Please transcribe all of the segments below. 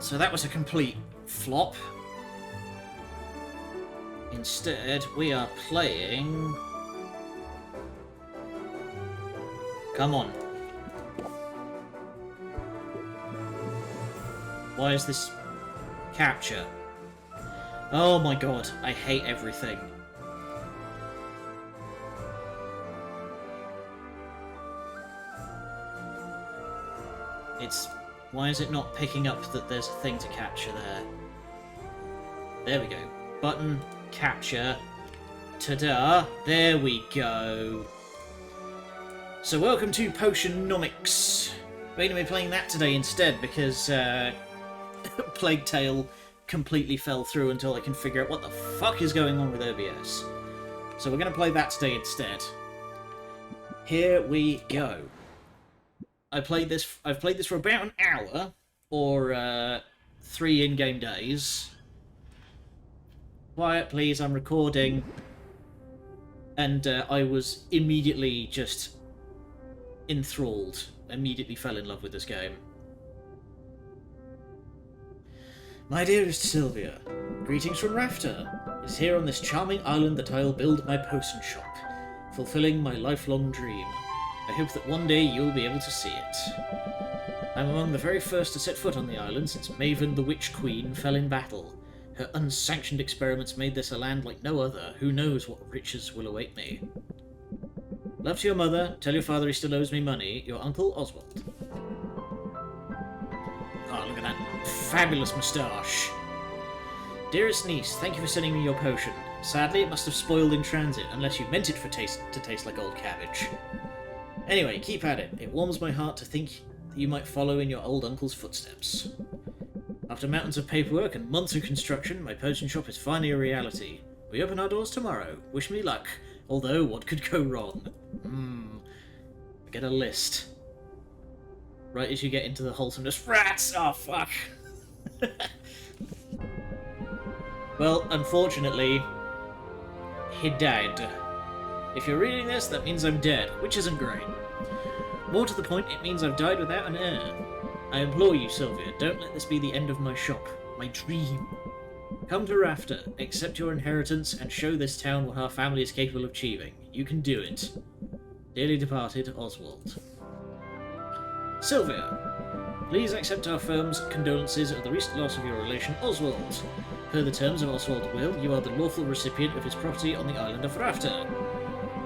So that was a complete flop. Instead, we are playing... Come on. Why is this... Capture? Oh my god, I hate everything. It's... Why is it not picking up that there's a thing to capture there? There we go. Button, capture. Ta-da! There we go. So welcome to Potionomics. We're going to be playing that today instead because Plague Tale completely fell through until I can figure out what the fuck is going on with OBS. So we're going to play that today instead. Here we go. I've played this for about an hour, or 3 in-game days. Quiet, please, I'm recording. And I was immediately just enthralled. Immediately fell in love with this game. My dearest Sylvia, greetings from Rafter. It's here on this charming island that I'll build my potion shop, fulfilling my lifelong dream. I hope that one day you'll be able to see it. I'm among the very first to set foot on the island since Maven the Witch Queen fell in battle. Her unsanctioned experiments made this a land like no other. Who knows what riches will await me. Love to your mother. Tell your father he still owes me money. Your uncle, Oswald. Oh, look at that fabulous moustache. Dearest niece, thank you for sending me your potion. Sadly, it must have spoiled in transit, unless you meant it to taste like old cabbage. Anyway, keep at it. It warms my heart to think that you might follow in your old uncle's footsteps. After mountains of paperwork and months of construction, my potion shop is finally a reality. We open our doors tomorrow. Wish me luck. Although, what could go wrong? Get a list. Right as you get into the wholesomeness. Rats! Oh, fuck. Well, unfortunately, he died. If you're reading this, that means I'm dead, which isn't great. More to the point, it means I've died without an heir. I implore you, Sylvia, don't let this be the end of my shop, my dream. Come to Rafter, accept your inheritance, and show this town what our family is capable of achieving. You can do it. Dearly departed, Oswald. Sylvia, please accept our firm's condolences at the recent loss of your relation, Oswald. Per the terms of Oswald's will, you are the lawful recipient of his property on the island of Rafter.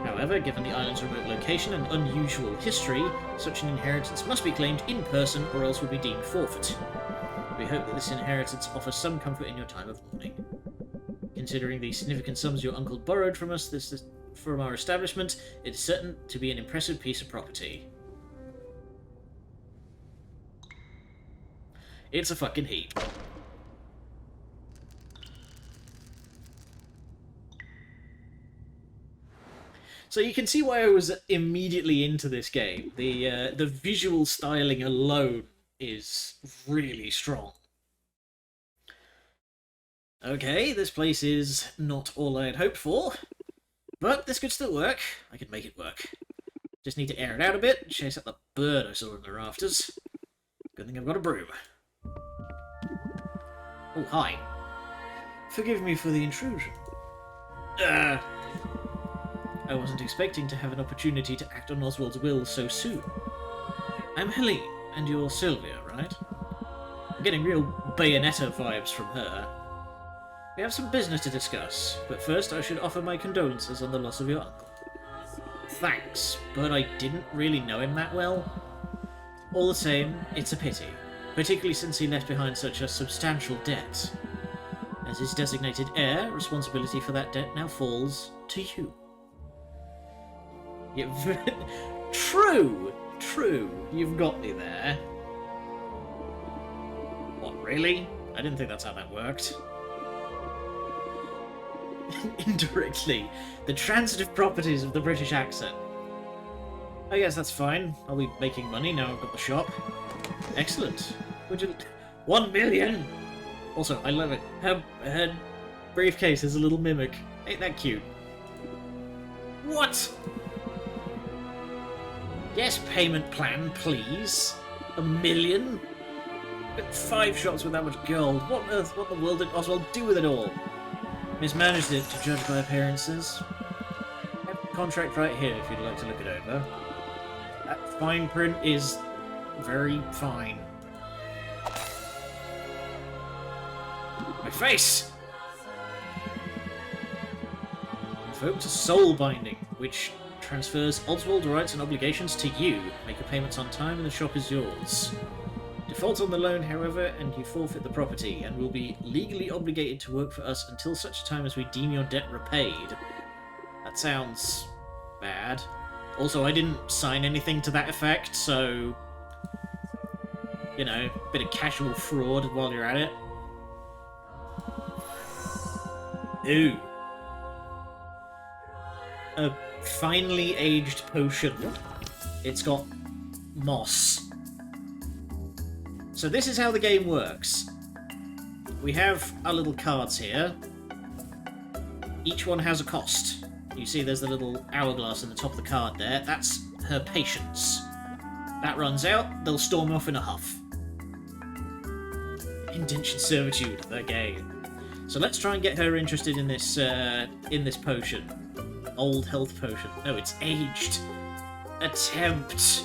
However, given the island's remote location and unusual history, such an inheritance must be claimed in person or else will be deemed forfeit. We hope that this inheritance offers some comfort in your time of mourning. Considering the significant sums your uncle borrowed from us from our establishment, it is certain to be an impressive piece of property. It's a fucking heap. So you can see why I was immediately into this game. The visual styling alone is really strong. Okay, this place is not all I had hoped for, but this could still work. I could make it work. Just need to air it out a bit, chase out the bird I saw in the rafters. Good thing I've got a broom. Oh, hi. Forgive me for the intrusion. I wasn't expecting to have an opportunity to act on Oswald's will so soon. I'm Helene, and you're Sylvia, right? I'm getting real Bayonetta vibes from her. We have some business to discuss, but first I should offer my condolences on the loss of your uncle. Thanks, but I didn't really know him that well. All the same, it's a pity, particularly since he left behind such a substantial debt. As his designated heir, responsibility for that debt now falls to you. Yeah, true, you've got me there. What, really? I didn't think that's how that worked. Indirectly, the transitive properties of the British accent. I guess that's fine. I'll be making money now I've got the shop. Excellent. Would you... 1 million! Also, I love it. Her briefcase is a little mimic. Ain't that cute? What? Yes, payment plan, please. 1 million? But 5 shops with that much gold. What on earth, what in the world did Oswald do with it all? Mismanaged it, to judge by appearances. I have the contract right here if you'd like to look it over. That fine print is very fine. My face! Invoked soul binding, which transfers Oswald's rights and obligations to you. Make your payments on time and the shop is yours. Default on the loan, however, and you forfeit the property, and will be legally obligated to work for us until such time as we deem your debt repaid. That sounds bad. Also, I didn't sign anything to that effect, so... you know, a bit of casual fraud while you're at it. Ooh. A finely aged potion. It's got moss. So this is how the game works. We have our little cards here. Each one has a cost. You see there's the little hourglass in the top of the card there. That's her patience. That runs out, they'll storm off in a huff. Indentured servitude, the game. So let's try and get her interested in this potion. Old health potion. No, it's aged. Attempt.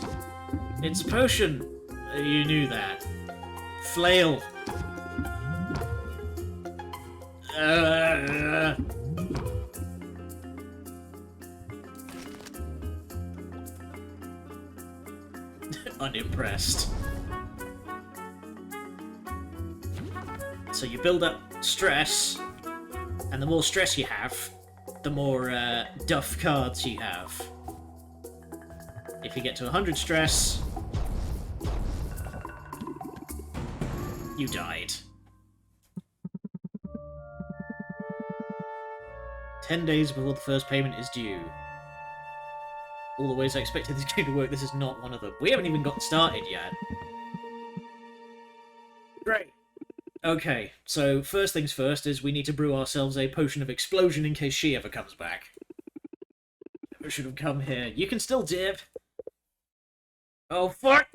It's a potion. You knew that. Flail. Unimpressed. So you build up stress, and the more stress you have, the more duff cards you have. If you get to 100 stress, you died. 10 days before the first payment is due. All the ways I expected this game to work, this is not one of them. We haven't even got started yet. Great. Okay, so first things first is we need to brew ourselves a potion of explosion in case she ever comes back. Never should have come here. You can still dip. Oh, fuck!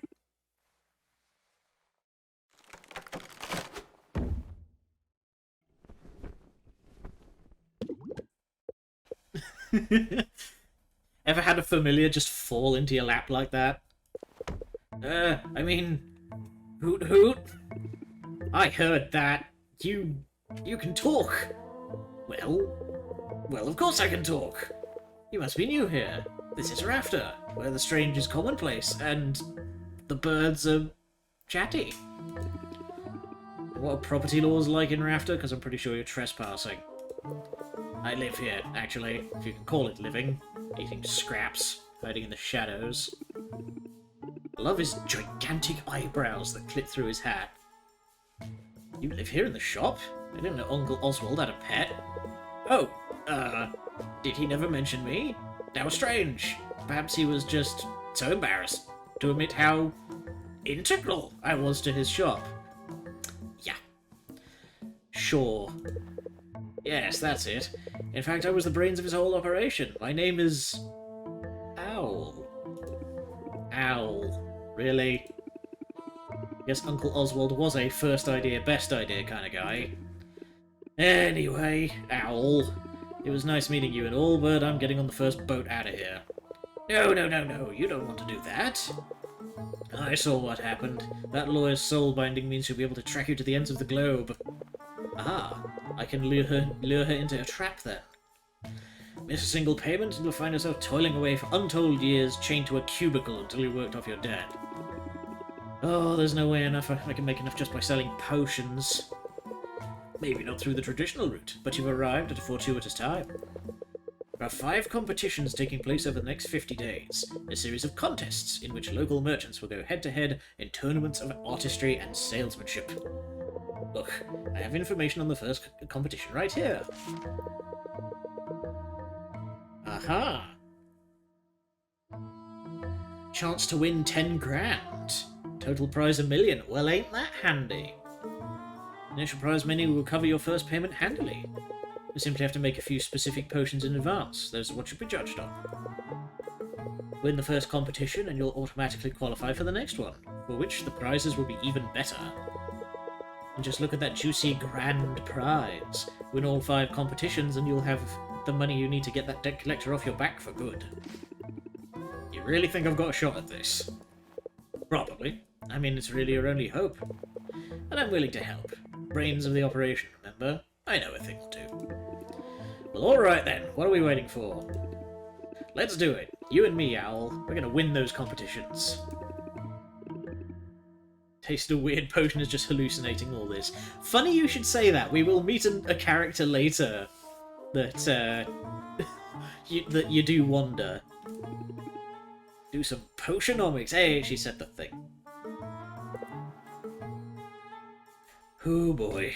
Ever had a familiar just fall into your lap like that? I mean... Hoot hoot? I heard that. You can talk. Well, of course I can talk. You must be new here. This is Rafter, where the strange is commonplace, and the birds are chatty. What are property laws like in Rafter? Because I'm pretty sure you're trespassing. I live here, actually, if you can call it living. Eating scraps, hiding in the shadows. I love his gigantic eyebrows that clip through his hat. You live here in the shop? I didn't know Uncle Oswald had a pet. Oh, did he never mention me? How strange. Perhaps he was just so embarrassed to admit how integral I was to his shop. Yeah. Sure. Yes, that's it. In fact, I was the brains of his whole operation. My name is... Owl. Owl. Really? Guess Uncle Oswald was a first idea, best idea kind of guy. Anyway, Owl. It was nice meeting you and all, but I'm getting on the first boat out of here. No, you don't want to do that. I saw what happened. That lawyer's soul binding means she'll be able to track you to the ends of the globe. Aha, I can lure her into a trap then. Miss a single payment and you'll find yourself toiling away for untold years, chained to a cubicle until you worked off your debt. Oh, there's no way I can make enough just by selling potions. Maybe not through the traditional route, but you've arrived at a fortuitous time. There are 5 competitions taking place over the next 50 days, a series of contests in which local merchants will go head-to-head in tournaments of artistry and salesmanship. Look, I have information on the first competition right here. Aha! Chance to win 10 grand. Total prize $1 million. Well, ain't that handy? Initial prize money will cover your first payment handily. You simply have to make a few specific potions in advance. Those are what you'll be judged on. Win the first competition and you'll automatically qualify for the next one, for which the prizes will be even better. And just look at that juicy grand prize. Win all 5 competitions and you'll have the money you need to get that debt collector off your back for good. You really think I've got a shot at this? Probably. I mean, it's really your only hope. And I'm willing to help. Brains of the operation, remember? I know a thing or two. Well, alright then. What are we waiting for? Let's do it. You and me, Owl. We're gonna win those competitions. Taste a weird potion is just hallucinating all this. Funny you should say that. We will meet a character later that you do wonder. Do some Potionomics. Hey, she said the thing. Oh boy.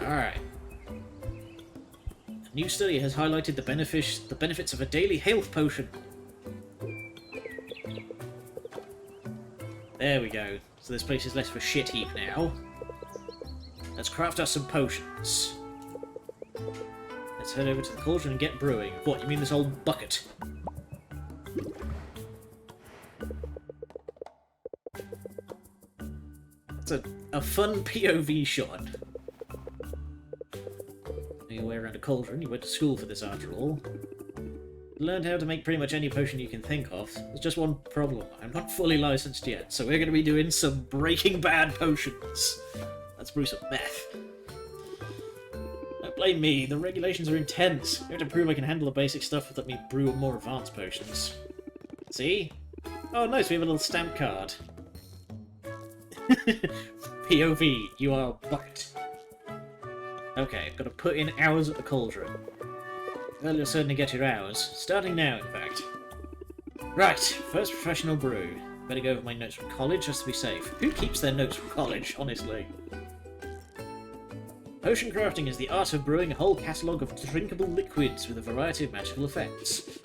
Alright. A new study has highlighted the benefits of a daily health potion. There we go. So this place is less of a shit heap now. Let's craft us some potions. Let's head over to the cauldron and get brewing. What, you mean this old bucket? It's a fun POV shot. Your way around a cauldron. You went to school for this after all. Learned how to make pretty much any potion you can think of. There's just one problem. I'm not fully licensed yet, so we're going to be doing some Breaking Bad potions. Let's brew some meth. Don't blame me. The regulations are intense. I have to prove I can handle the basic stuff that me brew more advanced potions. See? Oh, nice. We have a little stamp card. POV. You are a bucket. Okay, I've got to put in hours at the cauldron. Well, you'll certainly get your hours. Starting now, in fact. Right, first professional brew. Better go over my notes from college, just to be safe. Who keeps their notes from college, honestly? Potion crafting is the art of brewing a whole catalogue of drinkable liquids with a variety of magical effects.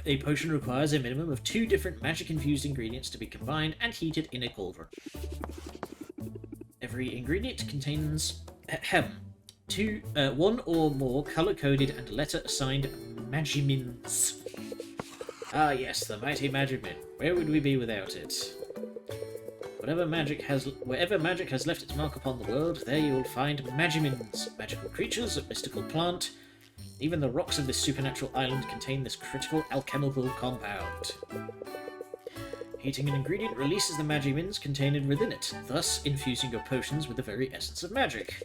A potion requires a minimum of 2 different magic-infused ingredients to be combined and heated in a cauldron. Every ingredient contains... one or more colour-coded and letter-assigned magimins. Ah yes, the mighty magimin. Where would we be without it? Wherever magic has left its mark upon the world, there you will find magimins, magical creatures, a mystical plant. Even the rocks of this supernatural island contain this critical alchemical compound. Heating an ingredient releases the magimins contained within it, thus infusing your potions with the very essence of magic.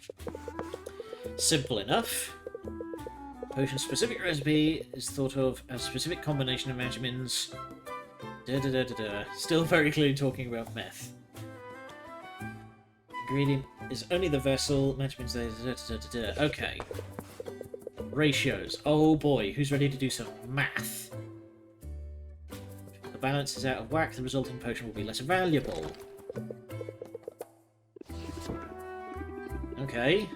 Simple enough. Potion-specific recipe is thought of as a specific combination of magimins. Still very clearly talking about meth. Ingredient is only the vessel. Magimins. Okay. Ratios. Oh boy, who's ready to do some math? If the balance is out of whack, the resulting potion will be less valuable. Okay.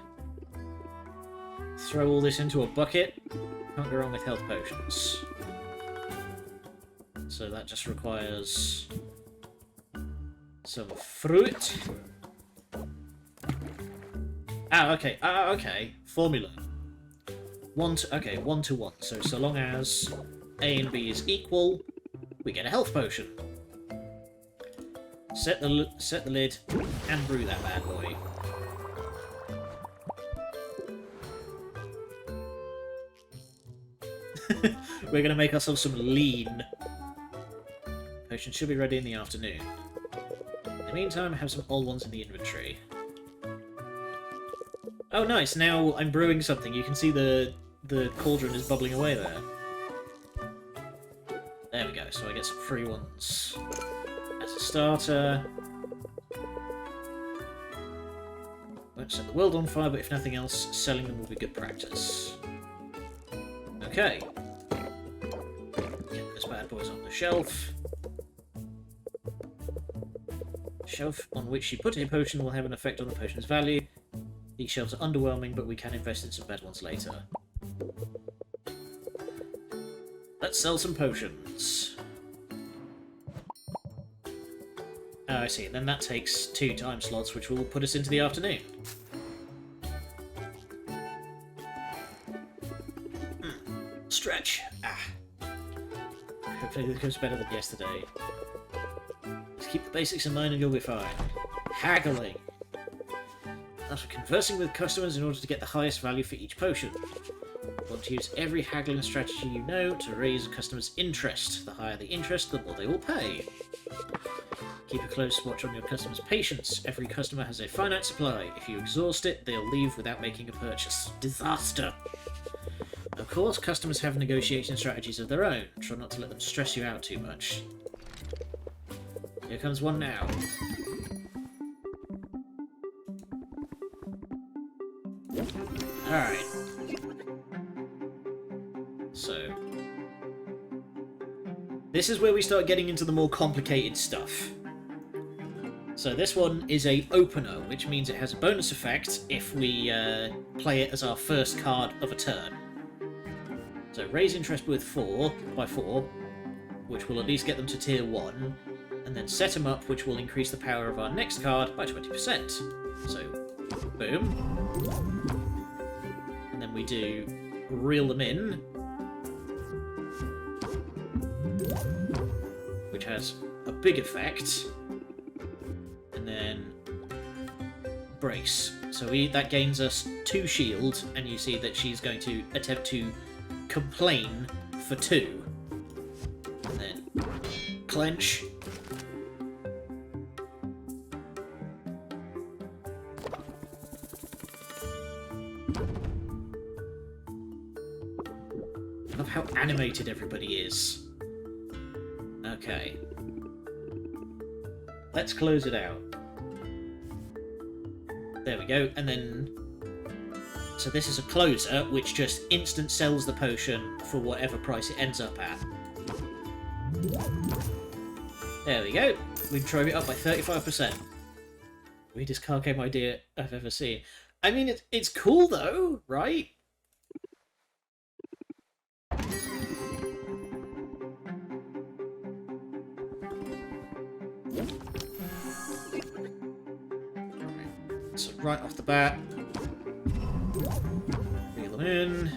Throw all this into a bucket. Can't go wrong with health potions. So that just requires some fruit. Okay. Formula. 1 to 1. So long as A and B is equal, we get a health potion. Set the lid and brew that bad boy. We're going to make ourselves some lean. Potion should be ready in the afternoon. In the meantime, I have some old ones in the inventory. Oh nice, now I'm brewing something. You can see the cauldron is bubbling away there. There we go, so I get some free ones. As a starter. Won't set the world on fire, but if nothing else, selling them will be good practice. Okay. Get those bad boys on the shelf. Shelf on which you put a potion will have an effect on the potion's value. These shelves are underwhelming, but we can invest in some better ones later. Let's sell some potions. Oh, I see. Then that takes 2 time slots, which will put us into the afternoon. Stretch. Hopefully this goes better than yesterday. Just keep the basics in mind and you'll be fine. Haggling. After conversing with customers in order to get the highest value for each potion. You want to use every haggling strategy you know to raise a customer's interest. The higher the interest, the more they will pay. Keep a close watch on your customers' patience. Every customer has a finite supply. If you exhaust it, they'll leave without making a purchase. Disaster! Of course, customers have negotiation strategies of their own. Try not to let them stress you out too much. Here comes one now. Alright. So... this is where we start getting into the more complicated stuff. So this one is a opener, which means it has a bonus effect if we play it as our first card of a turn. So raise interest by 4, which will at least get them to tier 1, and then set them up, which will increase the power of our next card by 20%. So, boom. And then we do reel them in, which has a big effect, and then brace. So that gains us 2 shield, and you see that she's going to attempt to complain for 2. And then clench. I love how animated everybody is. Okay. Let's close it out. There we go, and then... so this is a closer, which just instant sells the potion for whatever price it ends up at. There we go. We drove it up by 35%. Weirdest card game idea I've ever seen. I mean, it's cool though, right? So right off the bat, reel them in.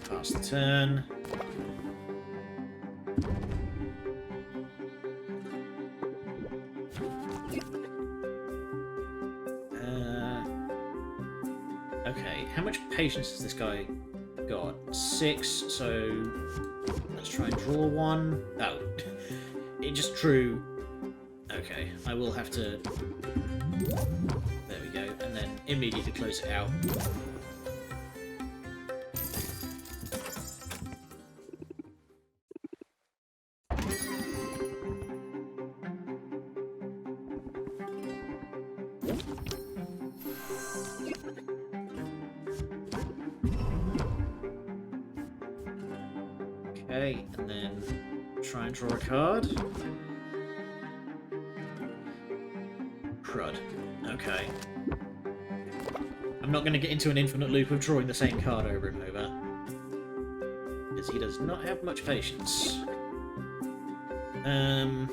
Pass the turn. Okay, how much patience has this guy got? 6, so let's try and draw 1. Oh, it just drew. Okay, I will have to... there we go, and then immediately close it out. Okay, and then try and draw a card. Crud. Okay. I'm not going to get into an infinite loop of drawing the same card over and over, because he does not have much patience. 1,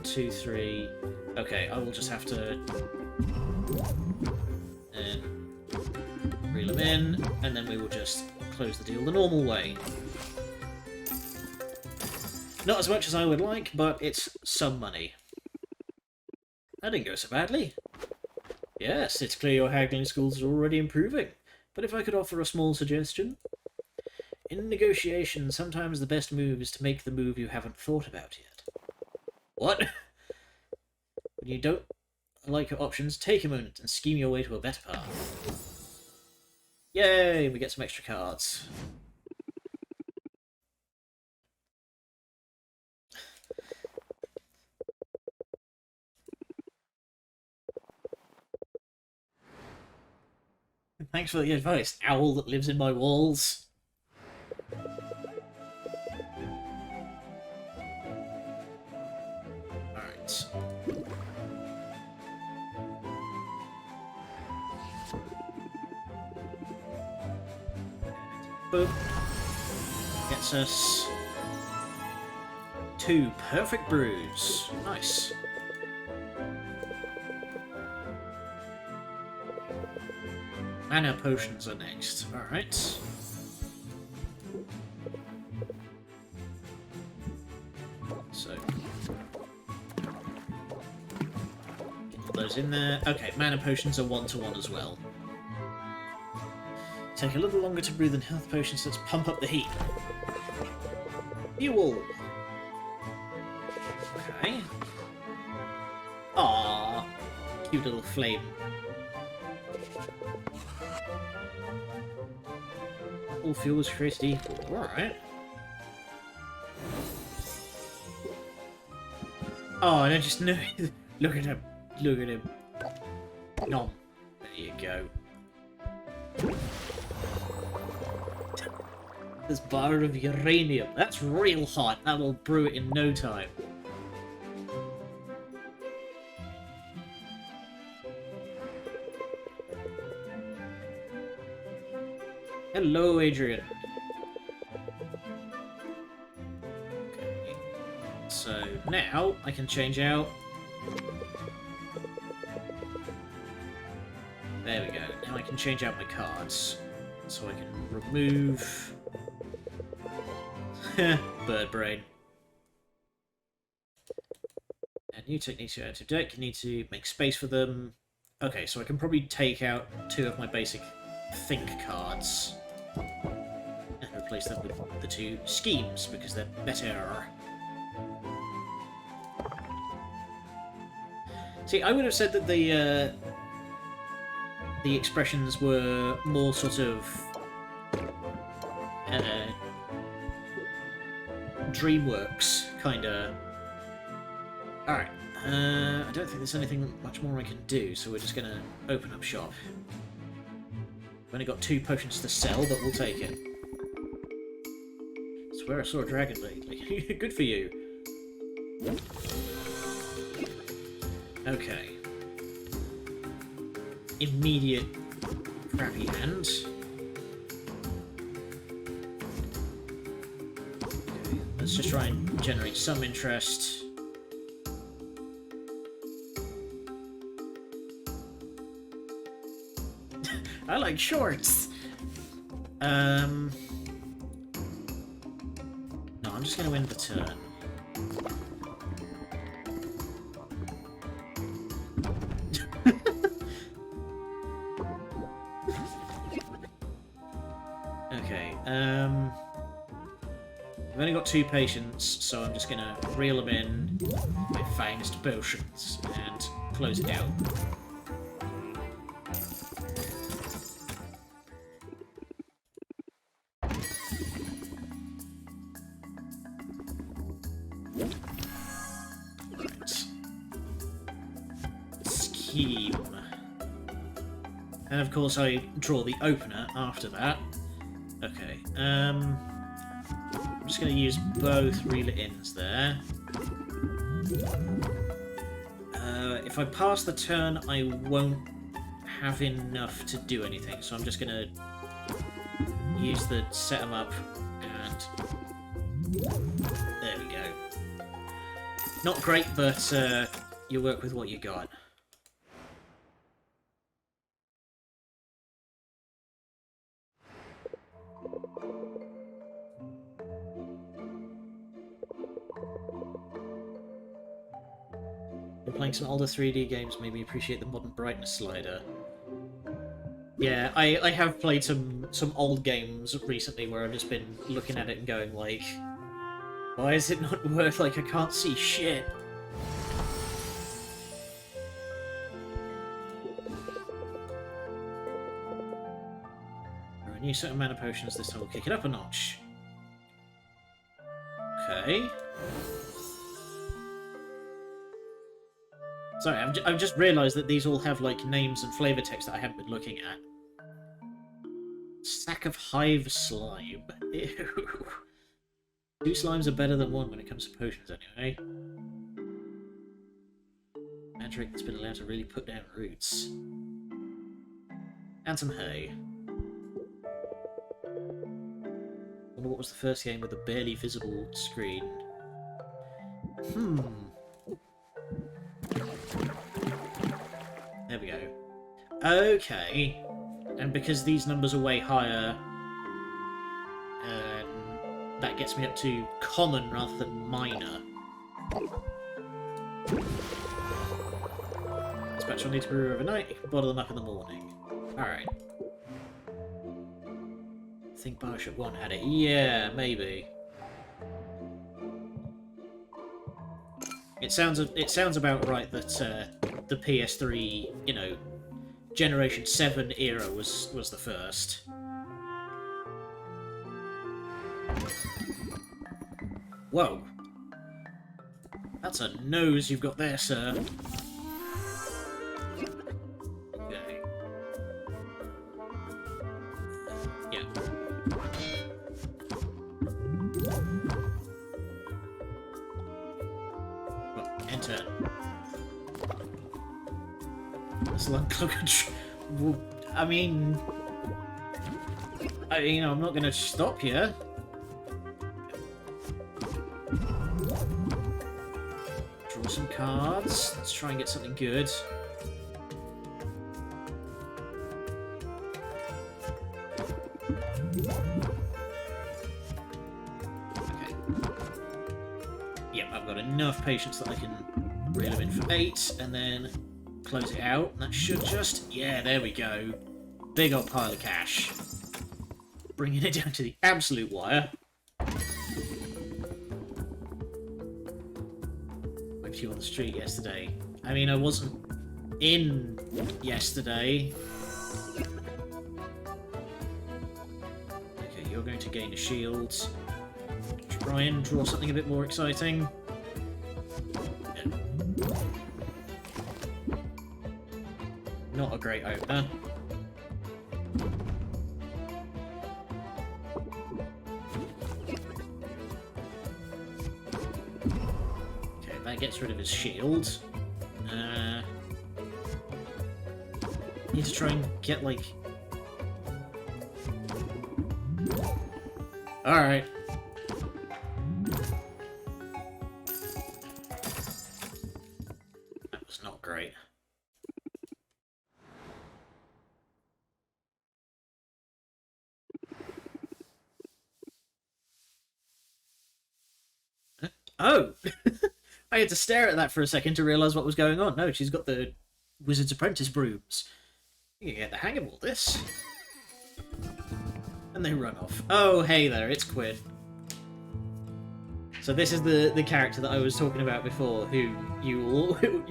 2, 3. Okay, I will just have to reel him in, and then we will just close the deal the normal way. Not as much as I would like, but it's some money. That didn't go so badly. Yes, it's clear your haggling skills are already improving, but if I could offer a small suggestion. In negotiations, sometimes the best move is to make the move you haven't thought about yet. What? When you don't like your options, take a moment and scheme your way to a better path. Yay, we get some extra cards. Thanks for the advice, owl that lives in my walls. Alright. Boom. Gets us 2 perfect brews. Nice. Mana potions are next. Alright. So. Get all those in there. Okay, mana potions are 1-to-1 as well. Take a little longer to brew than health potions, let's pump up the heat. Fuel! Okay. Aww. Cute little flame. All fuel is created equal. Alright. Oh, and I just knew it. Look at him. Look at him. Nom. There you go. This bar of uranium. That's real hot. That'll brew it in no time. Hello, Adrian. Okay. So now I can change out. There we go. Now I can change out my cards. So I can remove... Bird brain. And new techniques to add to deck. You need to make space for them. Okay, so I can probably take out 2 of my basic think cards and replace them with the 2 schemes because they're better. See, I would have said that the expressions were more sort of DreamWorks kind of. Alright, I don't think there's anything much more I can do, so we're just going to open up shop. We've only got 2 potions to sell, but we'll take it. I swear I saw a dragon lately. Good for you. Okay. Immediate crappy hand. Okay, let's just try and generate some interest. I like shorts! No, I'm just gonna end the turn. Okay, I've only got 2 patients, so I'm just gonna reel them in with finest potions and close it down. And of course I draw the opener after that. Okay, I'm just going to use both reel-it-ins there. If I pass the turn, I won't have enough to do anything, so I'm just going to use the set them up, and there we go. Not great, but you work with what you got. Playing some older 3D games made me appreciate the modern brightness slider. Yeah, I have played some old games recently where I've just been looking at it and going like, why is it not worth, like, I can't see shit. A new set of mana potions, this time we'll kick it up a notch. Okay. Sorry, I've just realised that these all have, like, names and flavour text that I haven't been looking at. Sack of hive slime. Ew. 2 slimes are better than 1 when it comes to potions, anyway. Magic that's been allowed to really put down roots. And some hay. I wonder what was the first game with a barely visible screen. There we go. Okay. And because these numbers are way higher, that gets me up to common rather than minor. Dispatch will need to be overnight. You can bottle them up in the morning. Alright. I think Barship 1 had it. Yeah, maybe. It sounds about right that the PS3, you know, Generation 7 era was the first. Whoa. That's a nose you've got there, sir. Okay. Yeah. Well, enter. That's I mean, I'm not going to stop you. Draw some cards. Let's try and get something good. Okay. Yep, I've got enough patience that I can reel them in for 8, and then close it out. That should just... Yeah, there we go. Big old pile of cash. Bringing it down to the absolute wire. Wiped you on the street yesterday. I mean, I wasn't in yesterday. Okay, you're going to gain a shield. Try and draw something a bit more exciting. Not a great opener. Okay, that gets rid of his shield. Need to try and get, like... Alright. That was not great. Oh! I had to stare at that for a second to realise what was going on. No, she's got the Wizard's Apprentice brooms. You can get the hang of all this. And they run off. Oh, hey there, it's Quinn. So this is the character that I was talking about before, who you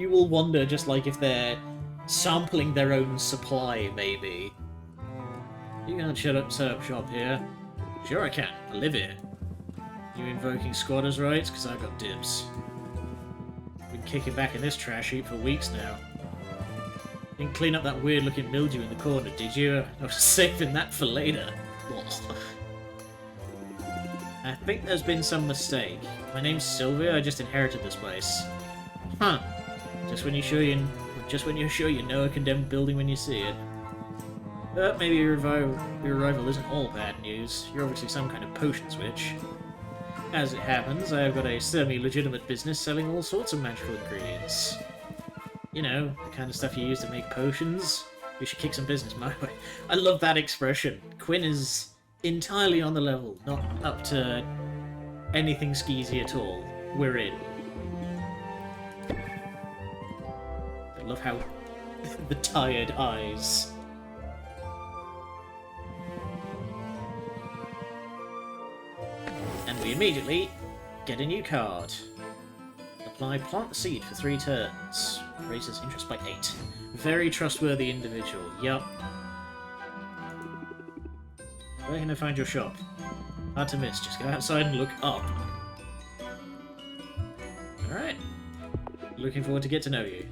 will wonder just like if they're sampling their own supply, maybe. You can't set up shop here. Sure I can. I live here. You invoking squatters' rights? Because I've got dibs. Been kicking back in this trash heap for weeks now. Didn't clean up that weird-looking mildew in the corner, did you? I was saving that for later. I think there's been some mistake. My name's Sylvia. I just inherited this place. Huh? Just when you're sure you know a condemned building when you see it. But maybe your arrival isn't all bad news. You're obviously some kind of potion switch. As it happens, I've got a semi-legitimate business selling all sorts of magical ingredients. You know, the kind of stuff you use to make potions. We should kick some business my way. I love that expression. Quinn is entirely on the level, not up to anything skeezy at all. We're in. I love how the tired eyes. And we immediately get a new card. Apply plant seed for 3 turns. Raises interest by 8. Very trustworthy individual. Yup. Where can I find your shop? Hard to miss. Just go outside and look up. Alright. Looking forward to get to know you.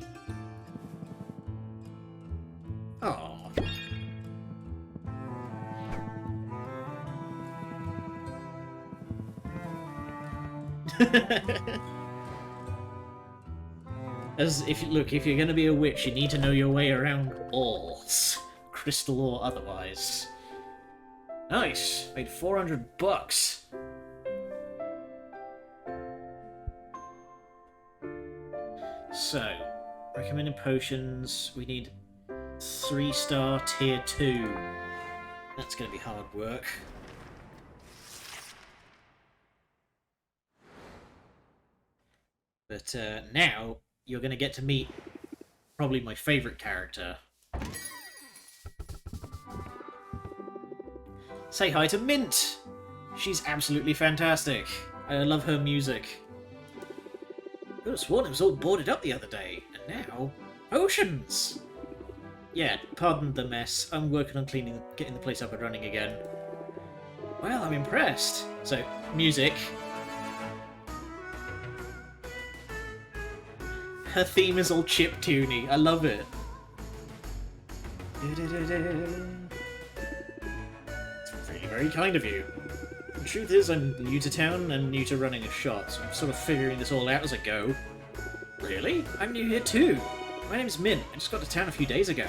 Aww. As if you're going to be a witch, you need to know your way around walls, crystal or otherwise. Nice, made $400. So, recommended potions. We need 3-star tier 2. That's going to be hard work. But now you're going to get to meet probably my favourite character. Say hi to Mint! She's absolutely fantastic. I love her music. I could have sworn it was all boarded up the other day, and now... Oceans! Yeah, pardon the mess. I'm working on getting the place up and running again. Well, I'm impressed. So, music. Her theme is all chiptune-y. I love it. It's really very kind of you. The truth is, I'm new to town and new to running a shop, so I'm sort of figuring this all out as I go. Really? I'm new here too. My name's Mint. I just got to town a few days ago.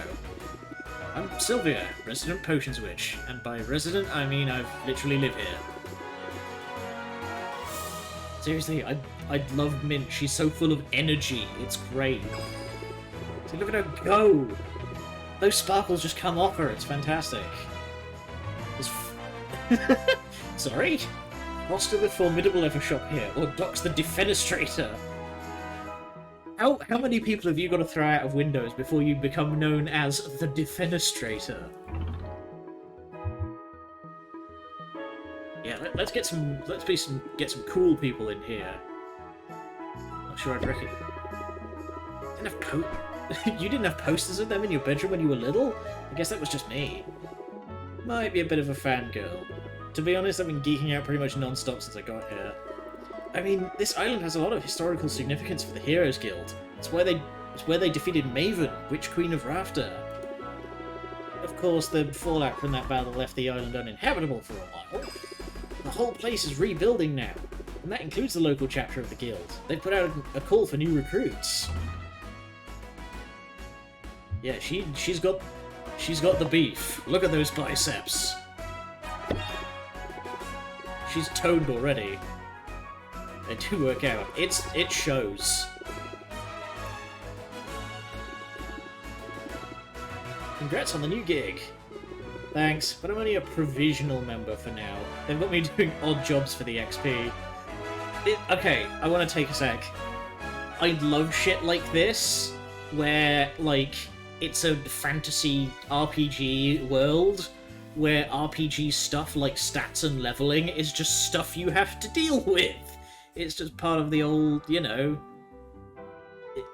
I'm Sylvia, resident potions witch, and by resident I mean I've literally live here. Seriously, I love Mint. She's so full of energy. It's great. See, look at her go! Those sparkles just come off her. It's fantastic. Sorry? Foster the Formidable ever shop here, or Dox the Defenestrator? How many people have you got to throw out of windows before you become known as the Defenestrator? Yeah, let's get some cool people in here. Not sure I'd reckon. You didn't have posters of them in your bedroom when you were little? I guess that was just me. Might be a bit of a fangirl. To be honest, I've been geeking out pretty much non-stop since I got here. I mean, this island has a lot of historical significance for the Heroes Guild. It's where they defeated Maven, Witch Queen of Rafter. Of course, the fallout from that battle left the island uninhabitable for a while. The whole place is rebuilding now, and that includes the local chapter of the guild. They've put out a call for new recruits. Yeah, she's got the beef. Look at those biceps. She's toned already. They do work out. It shows. Congrats on the new gig. Thanks, but I'm only a provisional member for now. They've got me doing odd jobs for the XP. Okay, I want to take a sec. I love shit like this, where, like, it's a fantasy RPG world, where RPG stuff like stats and leveling is just stuff you have to deal with. It's just part of the old, you know...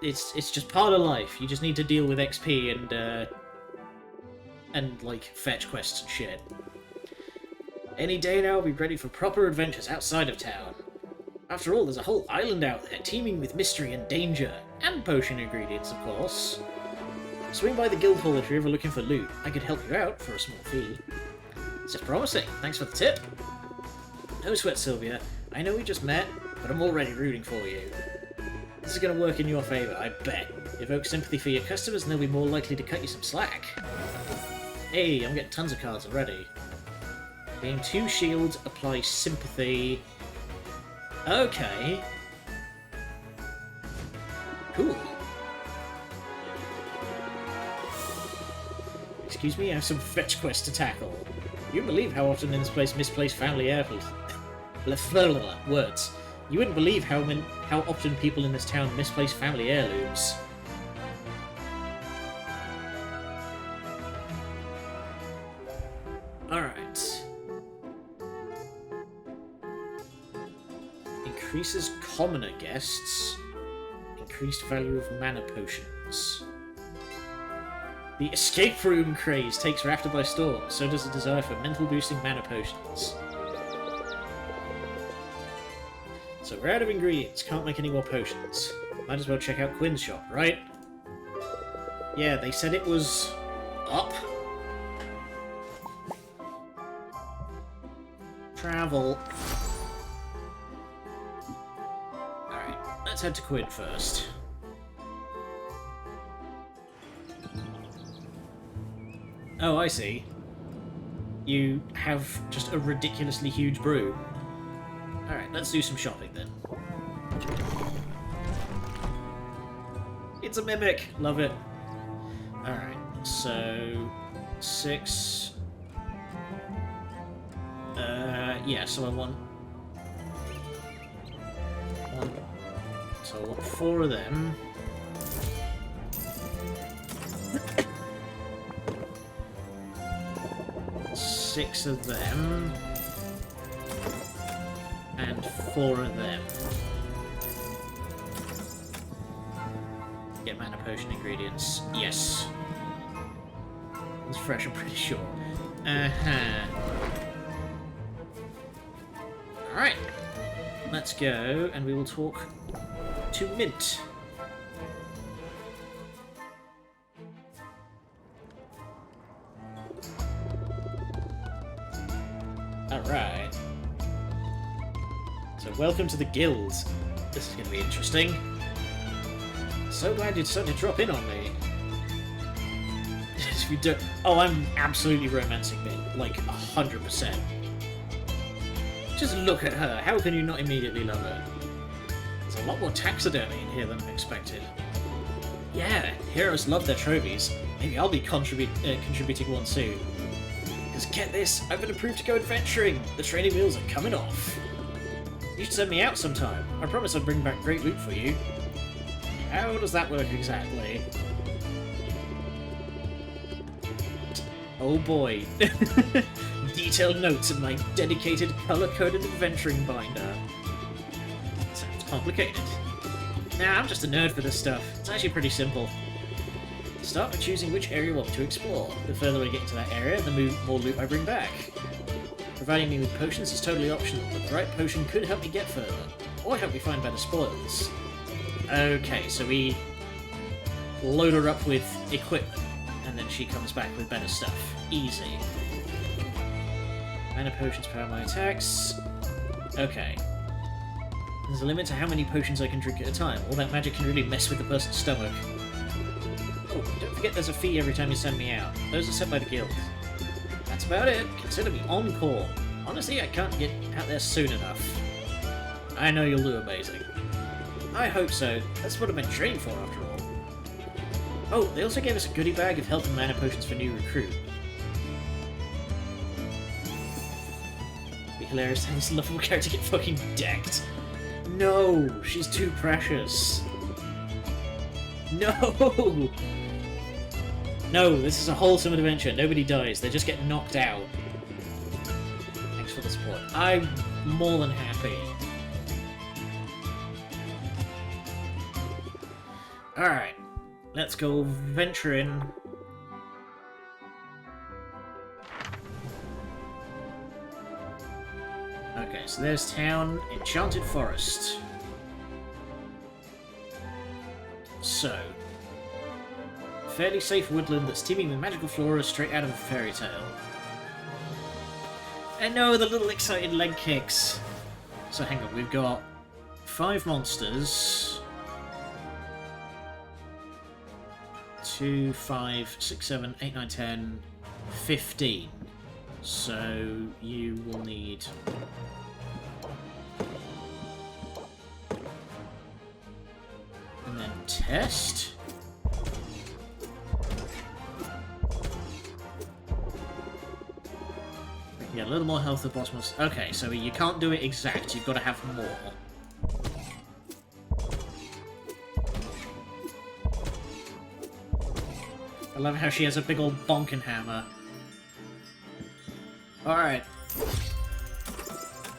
It's just part of life. You just need to deal with XP and like, fetch quests and shit. Any day now, I'll be ready for proper adventures outside of town. After all, there's a whole island out there, teeming with mystery and danger. And potion ingredients, of course. Swing by the guild hall if you're ever looking for loot. I could help you out for a small fee. It's just promising. Thanks for the tip. No sweat, Sylvia. I know we just met, but I'm already rooting for you. This is going to work in your favour, I bet. Evoke sympathy for your customers and they'll be more likely to cut you some slack. Hey, I'm getting tons of cards already. Gain 2 shields, apply sympathy. Okay. Cool. Excuse me, I have some fetch quests to tackle. You wouldn't believe how often in this place misplaced family heirlooms. Words. You wouldn't believe how often people in this town misplace family heirlooms. Alright. Increases commoner guests. Increased value of mana potions. The escape room craze takes Rafter by storm, so does the desire for mental boosting mana potions. So we're out of ingredients, can't make any more potions. Might as well check out Quinn's shop, right? Yeah, they said it was... up? Travel. Alright, let's head to Quinn first. Oh, I see. You have just a ridiculously huge brew. Alright, let's do some shopping then. It's a mimic! Love it. Alright, So 6. Yeah, so I want one. So I want 4 of them. Six of them. And 4 of them. Get mana potion ingredients. Yes. It's fresh, I'm pretty sure. Alright. Let's go, and we will talk to Mint. Alright. So welcome to the guild. This is going to be interesting. So glad you decided to drop in on me. If you don't... Oh, I'm absolutely romancing Mint. Like, 100%. Just look at her. How can you not immediately love her? There's a lot more taxidermy in here than I expected. Yeah, heroes love their trophies. Maybe I'll be contributing one soon. Because get this, I've been approved to go adventuring. The training wheels are coming off. You should send me out sometime. I promise I'll bring back great loot for you. How does that work exactly? Oh boy. Detailed notes in my dedicated colour-coded adventuring binder. Sounds complicated. Nah, I'm just a nerd for this stuff. It's actually pretty simple. Start by choosing which area you want to explore. The further I get into that area, the more loot I bring back. Providing me with potions is totally optional, but the right potion could help me get further, or help me find better spoils. Okay, so we load her up with equipment, and then she comes back with better stuff. Easy. Mana potions power my attacks. Okay. There's a limit to how many potions I can drink at a time. All that magic can really mess with the person's stomach. Oh, don't forget there's a fee every time you send me out. Those are set by the guild. That's about it. Consider me on call. Honestly, I can't get out there soon enough. I know you'll do amazing. I hope so. That's what I've been training for, after all. Oh, they also gave us a goodie bag of health and mana potions for new recruit. It'd be hilarious to have this lovable character get fucking decked. No, she's too precious. No! No, this is a wholesome adventure. Nobody dies. They just get knocked out. Thanks for the support. I'm more than happy. Alright. Let's go venturing. Okay, so there's town, Enchanted Forest. So, fairly safe woodland that's teeming with magical flora straight out of a fairy tale. And no, the little excited leg kicks. So hang on, we've got 5 monsters. 2, 5, 6, 7, 8, 9, 10, 15. So you will need... and then test. Yeah, a little more health at the bottom. Okay, so you can't do it exact, you've got to have more. I love how she has a big old bonking hammer. Alright.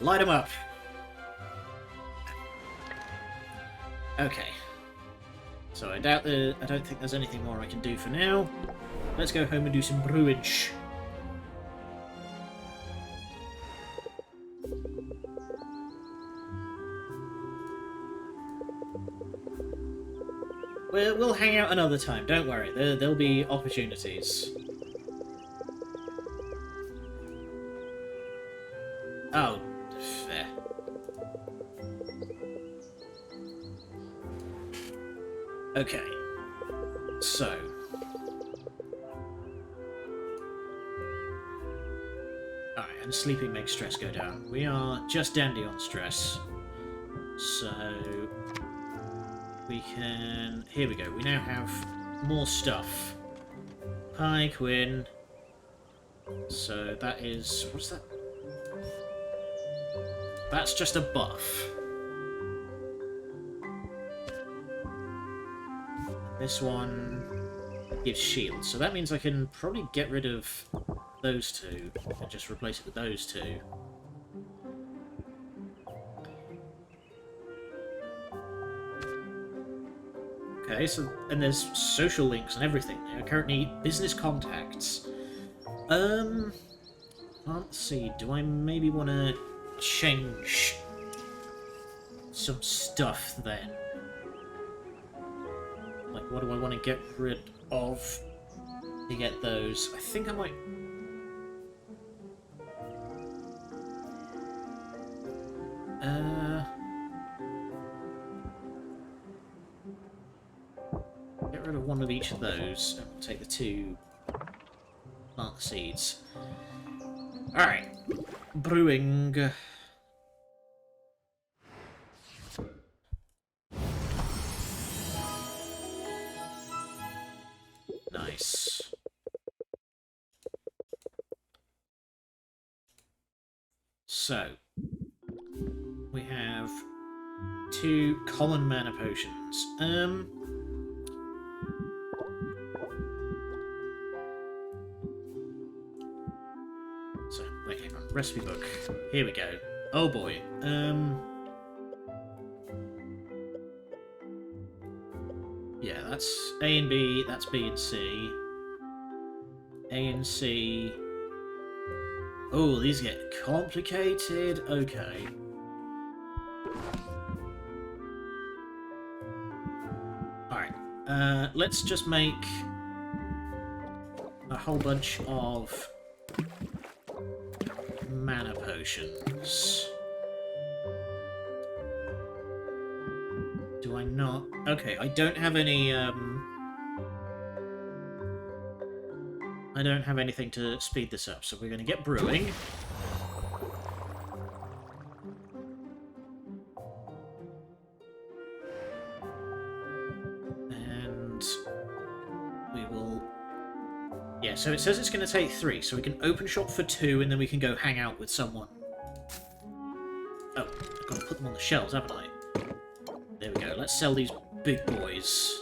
Light him up. Okay. So I don't think there's anything more I can do for now. Let's go home and do some brewage. We'll hang out another time, don't worry. There'll be opportunities. Oh, fair. Okay. So. Alright, and sleeping makes stress go down. We are just dandy on stress. So... we can... here we go. We now have more stuff. Hi, Quinn. So that is... what's that? That's just a buff. This one gives shield, so that means I can probably get rid of those two and just replace it with those two. Okay, so, and there's social links and everything. There are currently business contacts. Let's see, do I maybe want to change some stuff then? Like, what do I want to get rid of to get those? I think I might... get rid of one of each of those, and we'll take the two plant seeds. Alright. Brewing. Nice. So, we have 2 common mana potions. So, wait, hang on. Recipe book. Here we go. Oh boy. Yeah, that's A and B, that's B and C. A and C. Oh, these get complicated. Okay. Alright. Let's just make a whole bunch of mana potions. Do I not? Okay, I don't have any, I don't have anything to speed this up, so we're going to get brewing. And we will... yeah, so it says it's going to take 3, so we can open shop for 2, and then we can go hang out with someone. Oh, I've got to put them on the shelves, haven't I? There we go, let's sell these big boys.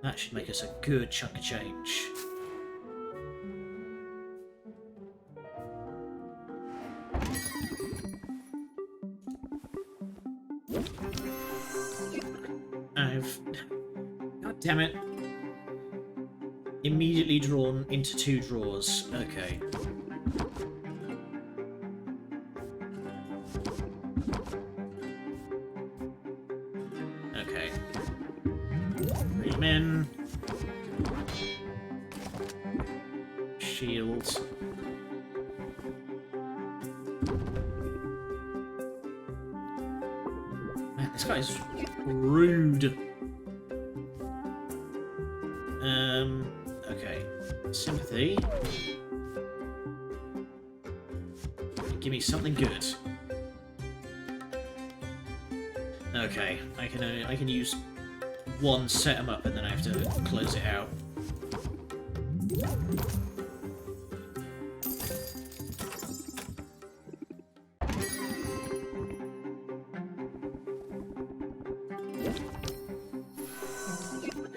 That should make us a good chunk of change. I've... god damn it. Immediately drawn into 2 drawers. Okay. Okay. Bring him in. Shields. Man, this guy's rude. Okay. Sympathy. Give me something good. Okay, I can use 1, set him up, and then I have to close it out.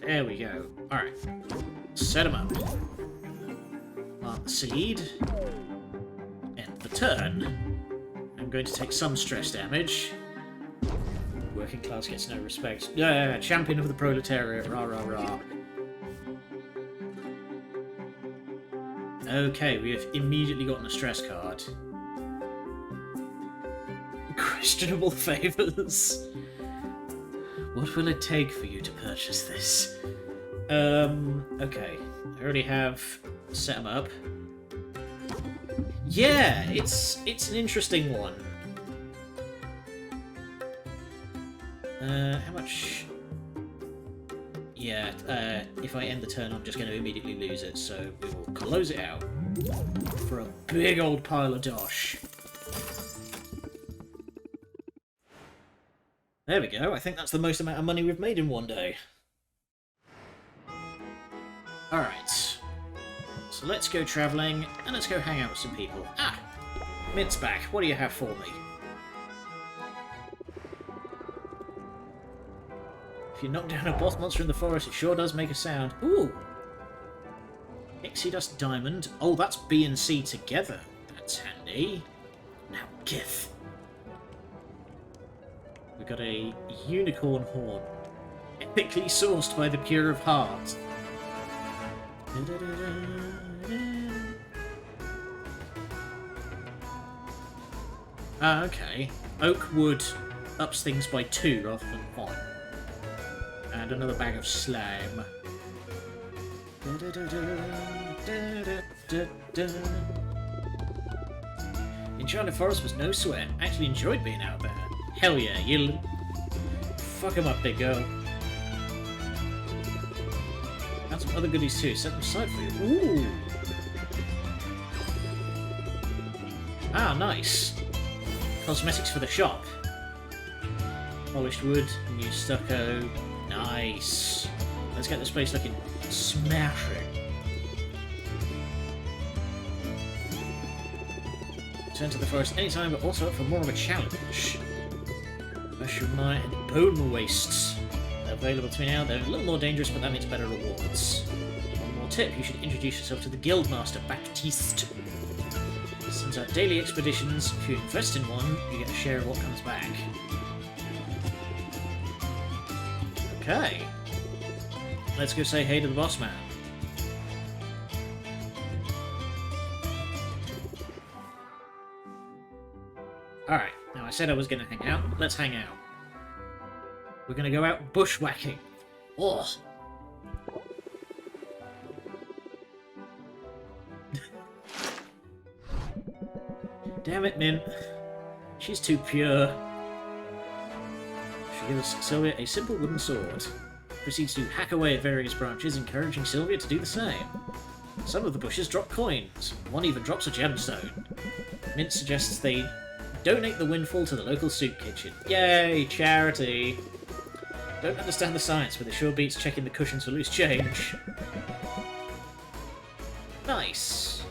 There we go. Alright. Set him up. Plant the seed. End the turn. I'm going to take some stress damage. Working class gets no respect. Yeah, champion of the proletariat. Rah, rah, rah. Okay, we have immediately gotten a stress card. Questionable favours. What will it take for you to purchase this? Okay. I already have set them up. Yeah, it's an interesting one. How much... yeah, if I end the turn, I'm just going to immediately lose it, so we will close it out for a big old pile of dosh. There we go, I think that's the most amount of money we've made in one day. Alright. So let's go travelling, and let's go hang out with some people. Ah! Mint's back. What do you have for me? If you knock down a boss monster in the forest, it sure does make a sound. Ooh! Pixie Dust Diamond. Oh, that's B and C together. That's handy. Now, Gith. We got a unicorn horn. Epically sourced by the Pure of Heart. Ah, okay. Oak wood ups things by 2 rather than 1. And another bag of slime. Enchanted Forest was no sweat. Actually enjoyed being out there. Hell yeah, you fuck 'em up, big girl. Found some other goodies too. Set them aside for you. Ooh. Ah, nice. Cosmetics for the shop. Polished wood, new stucco. Nice. Let's get this place looking smashing. Return to the forest anytime, but also up for more of a challenge. Mushroom Night and Bone Wastes. Available to me now. They're a little more dangerous, but that means better rewards. One more tip, you should introduce yourself to the Guildmaster, Baptiste. Sends out daily expeditions. If you invest in one, you get a share of what comes back. Okay. Let's go say hey to the boss man. Alright, now I said I was going to hang out. Let's hang out. We're going to go out bushwhacking. Oh! Damn it, Mint. She's too pure. She gives Sylvia a simple wooden sword. Proceeds to hack away at various branches, encouraging Sylvia to do the same. Some of the bushes drop coins. One even drops a gemstone. Mint suggests they donate the windfall to the local soup kitchen. Yay, charity! Don't understand the science, but it sure beats checking the cushions for loose change. Nice.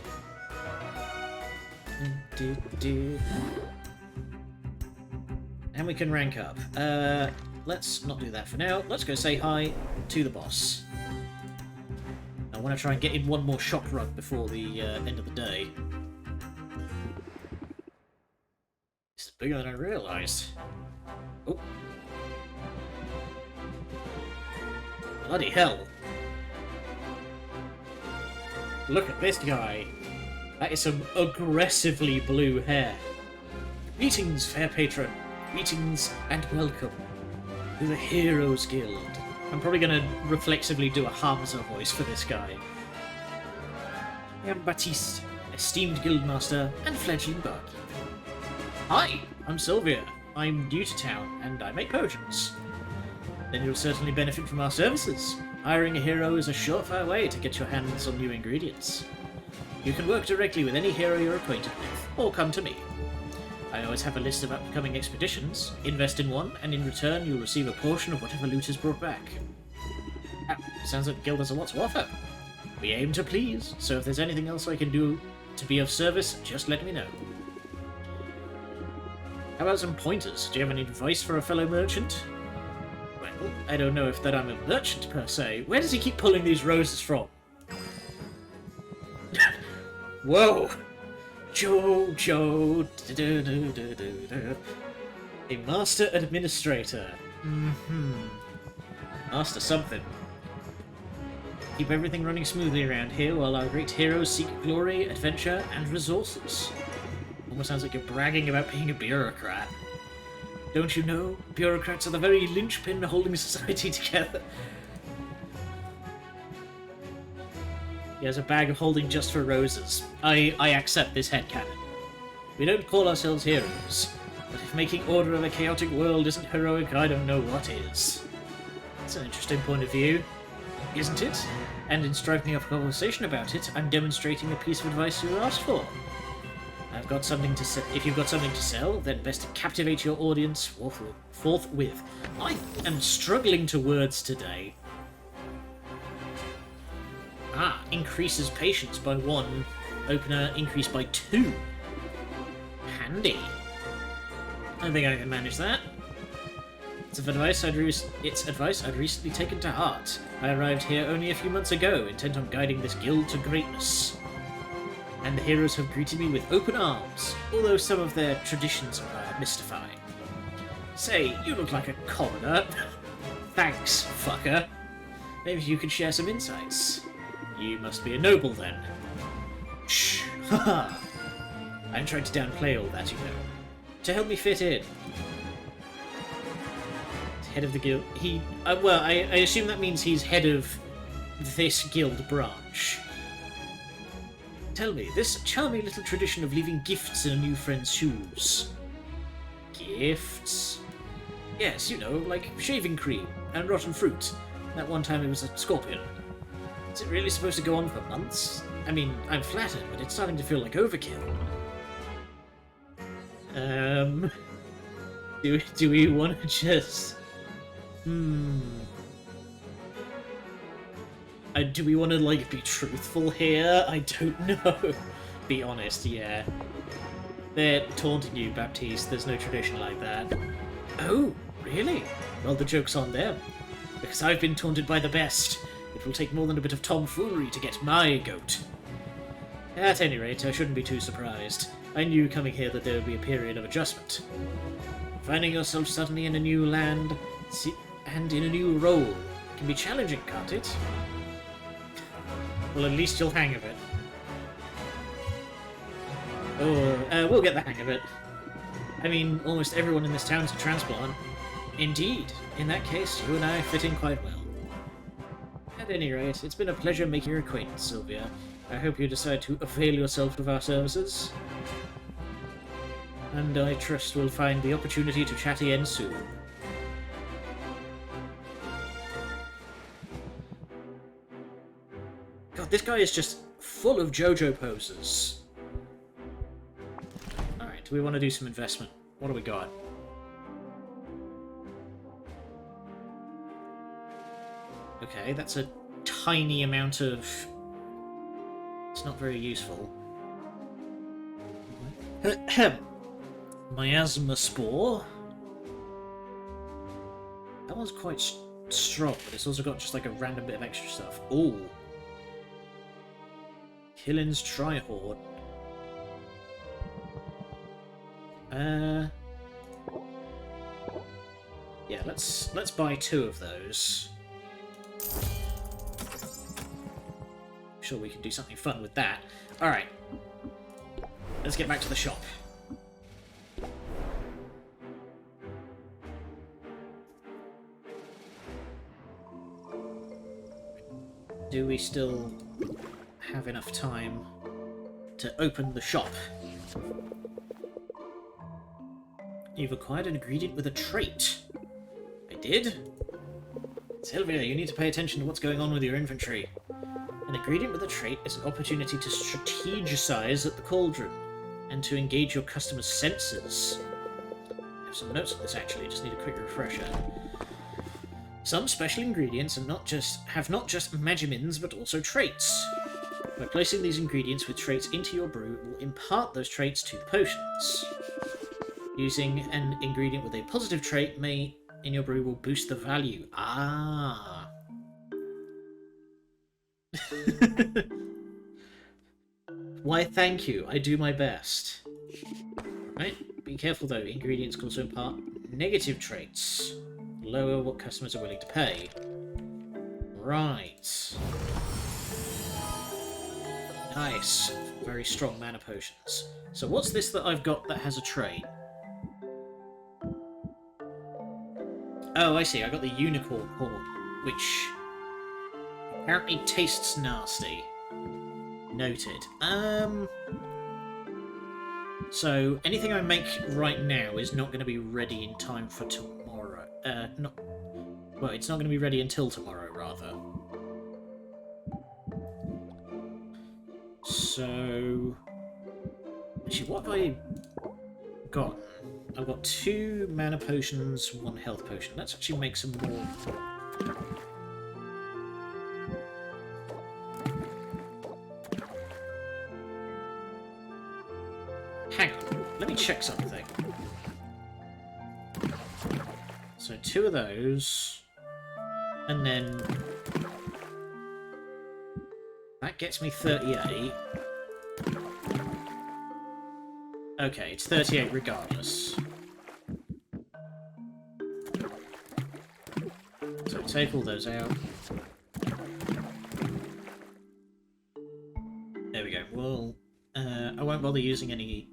And we can rank up. Let's not do that for now. Let's go say hi to the boss. I want to try and get in one more shop run before the end of the day. It's bigger than I realised. Oh. Bloody hell. Look at this guy. That is some aggressively blue hair. Greetings, fair patron. Greetings and welcome to the Heroes Guild. I'm probably going to reflexively do a Hamza voice for this guy. I am Baptiste, esteemed guildmaster and fledgling barkeep. Hi, I'm Sylvia. I'm new to town and I make potions. Then you'll certainly benefit from our services. Hiring a hero is a surefire way to get your hands on new ingredients. You can work directly with any hero you're acquainted with, or come to me. I always have a list of upcoming expeditions. Invest in one, and in return you'll receive a portion of whatever loot is brought back. Ah, sounds like the guild has a lot to offer. We aim to please, so if there's anything else I can do to be of service, just let me know. How about some pointers? Do you have any advice for a fellow merchant? Well, I don't know if that I'm a merchant per se. Where does he keep pulling these roses from? Whoa! Joe. A master administrator. Master something. Keep everything running smoothly around here while our great heroes seek glory, adventure, and resources. Almost sounds like you're bragging about being a bureaucrat. Don't you know? Bureaucrats are the very linchpin holding society together. He has a bag of holding just for roses. I accept this headcanon. We don't call ourselves heroes, but if making order of a chaotic world isn't heroic, I don't know what is. That's an interesting point of view, isn't it? And in striking up a conversation about it, I'm demonstrating a piece of advice you were asked for. I've got something to sell. If you've got something to sell, then best to captivate your audience forthwith. I am struggling to words today. Ah, increases patience by 1, opener increased by 2. Handy. I think I can manage that. It's advice I'd recently taken to heart. I arrived here only a few months ago, intent on guiding this guild to greatness. And the heroes have greeted me with open arms, although some of their traditions are mystifying. Say, you look like a commoner. Thanks, fucker. Maybe you could share some insights. You must be a noble, then. Shh, haha. I'm trying to downplay all that, you know. To help me fit in. Head of the guild. Well, I assume that means he's head of this guild branch. Tell me, this charming little tradition of leaving gifts in a new friend's shoes. Gifts? Yes, you know, like shaving cream and rotten fruit. That one time it was a scorpion. Is it really supposed to go on for months? I mean, I'm flattered, but it's starting to feel like overkill. Do we want to just... do we want to, like, be truthful here? I don't know. Be honest, yeah. They're taunting you, Baptiste. There's no tradition like that. Oh, really? Well, the joke's on them. Because I've been taunted by the best. It will take more than a bit of tomfoolery to get my goat. At any rate, I shouldn't be too surprised. I knew coming here that there would be a period of adjustment. Finding yourself suddenly in a new land and in a new role can be challenging, can't it? Well, at least you'll hang of it. Or, we'll get the hang of it. I mean, almost everyone in this town's a transplant. Indeed. In that case, you and I fit in quite well. At any rate, it's been a pleasure making your acquaintance, Sylvia. I hope you decide to avail yourself of our services. And I trust we'll find the opportunity to chat again soon. God, this guy is just full of JoJo poses. Alright, do we want to do some investment? What do we got? Okay, that's a tiny amount of... It's not very useful. Miasma Spore. That one's quite strong, but it's also got just like a random bit of extra stuff. Ooh. Killen's Trihorde. Yeah, let's buy 2 of those. Sure we can do something fun with that. Alright. Let's get back to the shop. Do we still have enough time to open the shop? You've acquired an ingredient with a trait. I did? Sylvia, you need to pay attention to what's going on with your inventory. An ingredient with a trait is an opportunity to strategize at the cauldron and to engage your customer's senses. I have some notes on this actually, just need a quick refresher. Some special ingredients have not just magimins, but also traits. By placing these ingredients with traits into your brew, it will impart those traits to the potions. Using an ingredient with a positive trait in your brew will boost the value. Ah. Why, thank you. I do my best. Right? Be careful though. Ingredients can also impart negative traits. Lower what customers are willing to pay. Right. Nice. Very strong mana potions. So what's this that I've got that has a trait? Oh, I see. I got the unicorn horn, which apparently tastes nasty. Noted. So anything I make right now is not going to be ready in time for tomorrow. Well, it's not going to be ready until tomorrow, rather. So... Actually, what have I got? I've got 2 mana potions, 1 health potion. Let's actually make some more. hang on. Let me check something. So 2 of those. And then... that gets me 38. Okay, it's 38 regardless. So take all those out. There we go. Well, I won't bother using any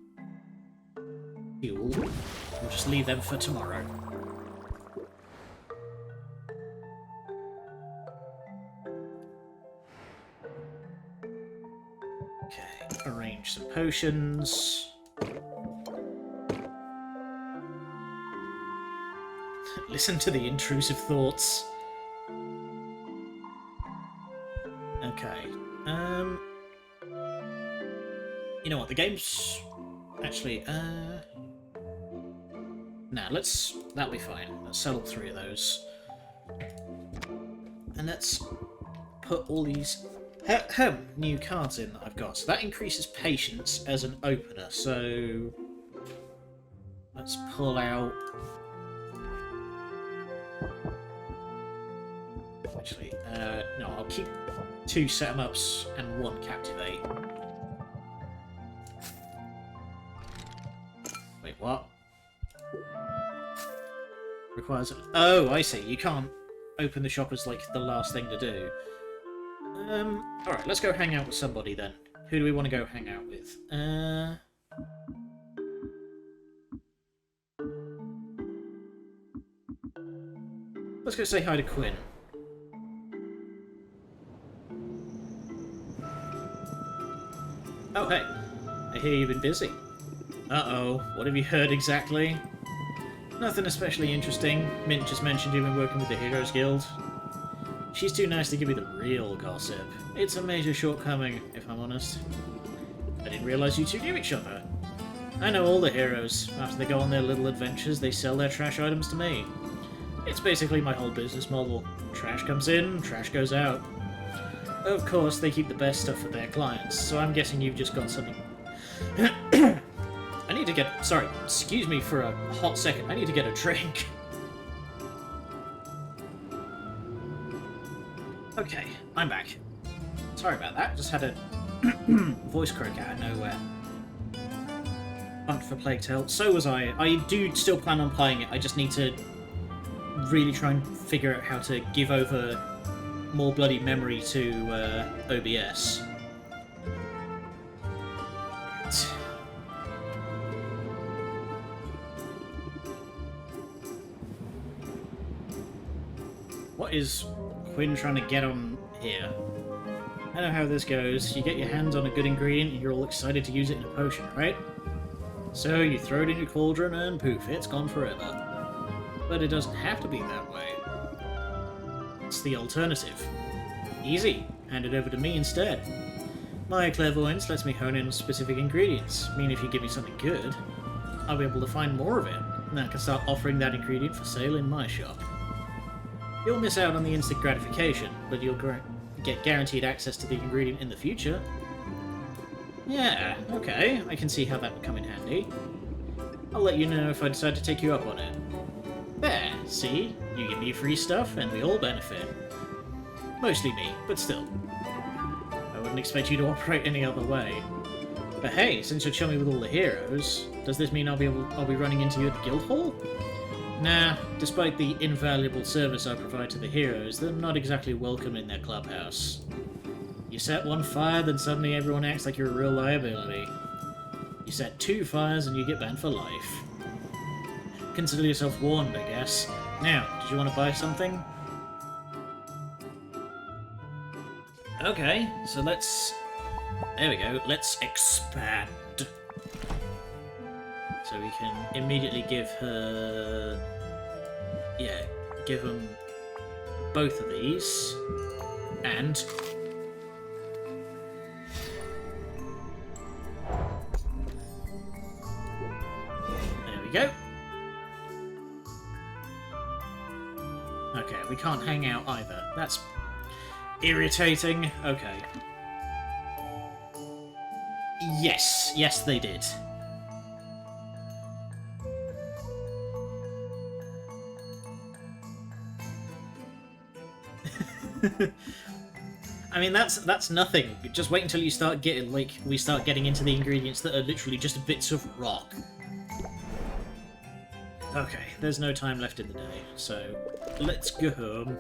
fuel. We'll just leave them for tomorrow. Okay, arrange some potions. Listen to the intrusive thoughts. Okay. You know what, the game's... actually, nah, that'll be fine. Let's sell all 3 of those. And let's put all these new cards in that I've got. So that increases patience as an opener, so... let's pull out... actually, no, I'll keep 2 set-em-ups and 1 captivate. Wait, what? Requires... oh, I see. You can't open the shop as, like, the last thing to do. Alright, let's go hang out with somebody, then. Who do we want to go hang out with? Let's go say hi to Quinn. Oh, hey. I hear you've been busy. Uh-oh. What have you heard exactly? Nothing especially interesting. Mint just mentioned you've been working with the Heroes Guild. She's too nice to give you the real gossip. It's a major shortcoming, if I'm honest. I didn't realize you two knew each other. I know all the heroes. After they go on their little adventures, they sell their trash items to me. It's basically my whole business model. Trash comes in, trash goes out. Of course, they keep the best stuff for their clients, so I'm guessing you've just got something... I need to get... sorry, excuse me for a hot second. I need to get a drink. Okay, I'm back. Sorry about that, just had a voice croak out of nowhere. Bumped for Plague Tale. So was I. I do still plan on playing it, I just need to really try and figure out how to give over more bloody memory to OBS. Right. What is Quinn trying to get on here? I know how this goes. You get your hands on a good ingredient and you're all excited to use it in a potion, right? So you throw it in your cauldron and poof, it's gone forever. But it doesn't have to be that way. It's the alternative. Easy. Hand it over to me instead. My clairvoyance lets me hone in on specific ingredients. I mean, if you give me something good, I'll be able to find more of it, and then I can start offering that ingredient for sale in my shop. You'll miss out on the instant gratification, but you'll get guaranteed access to the ingredient in the future. Yeah, okay, I can see how that would come in handy. I'll let you know if I decide to take you up on it. There, see? You give me free stuff, and we all benefit. Mostly me, but still. I wouldn't expect you to operate any other way. But hey, since you're chummy with all the heroes, does this mean I'll be running into you at the guild hall? Nah, despite the invaluable service I provide to the heroes, they're not exactly welcome in their clubhouse. You set one fire, then suddenly everyone acts like you're a real liability. You set 2 fires and you get banned for life. Consider yourself warned, I guess. Now, did you want to buy something? Okay, so let's... there we go, let's expand. So we can immediately give her... yeah, give them both of these. And... there we go. Okay, we can't hang out either. That's irritating. Okay. Yes, yes they did. I mean, that's nothing. Just wait until you start getting, we start getting into the ingredients that are literally just bits of rock. Okay, there's no time left in the day, so let's go home.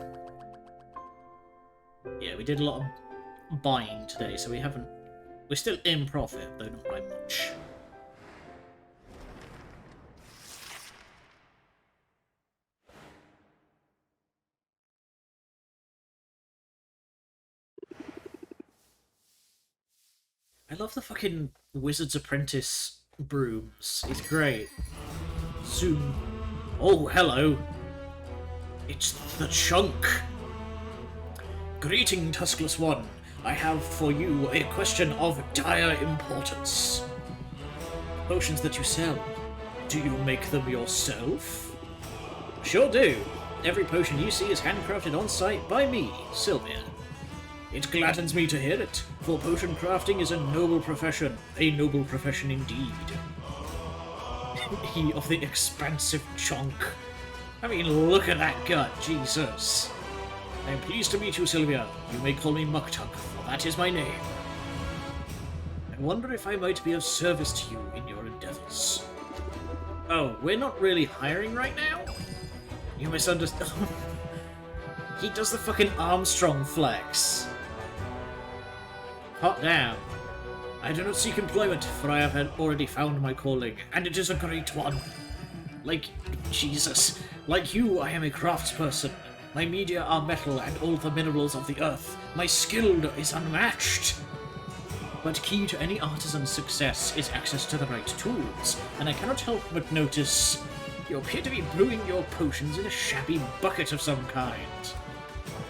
Yeah, we did a lot of buying today, so we're still in profit, though not by much. I love the fucking Wizard's Apprentice brooms. It's great. Zoom. Oh, hello. It's the Chunk. Greeting, Tuskless One. I have for you a question of dire importance. Potions that you sell, do you make them yourself? Sure do. Every potion you see is handcrafted on site by me, Sylvia. It gladdens me to hear it, for potion crafting is a noble profession indeed. He of the expansive chunk. I mean, look at that gut, Jesus. I am pleased to meet you, Sylvia. You may call me Muktuk, for that is my name. I wonder if I might be of service to you in your endeavors. Oh, we're not really hiring right now? You misunderstood. He does the fucking Armstrong flex. Hot damn. I do not seek employment, for I have already found my calling, and it is a great one. Like, Jesus. Like you, I am a craftsperson. My media are metal and all the minerals of the earth. My skill is unmatched. But key to any artisan's success is access to the right tools, and I cannot help but notice you appear to be brewing your potions in a shabby bucket of some kind.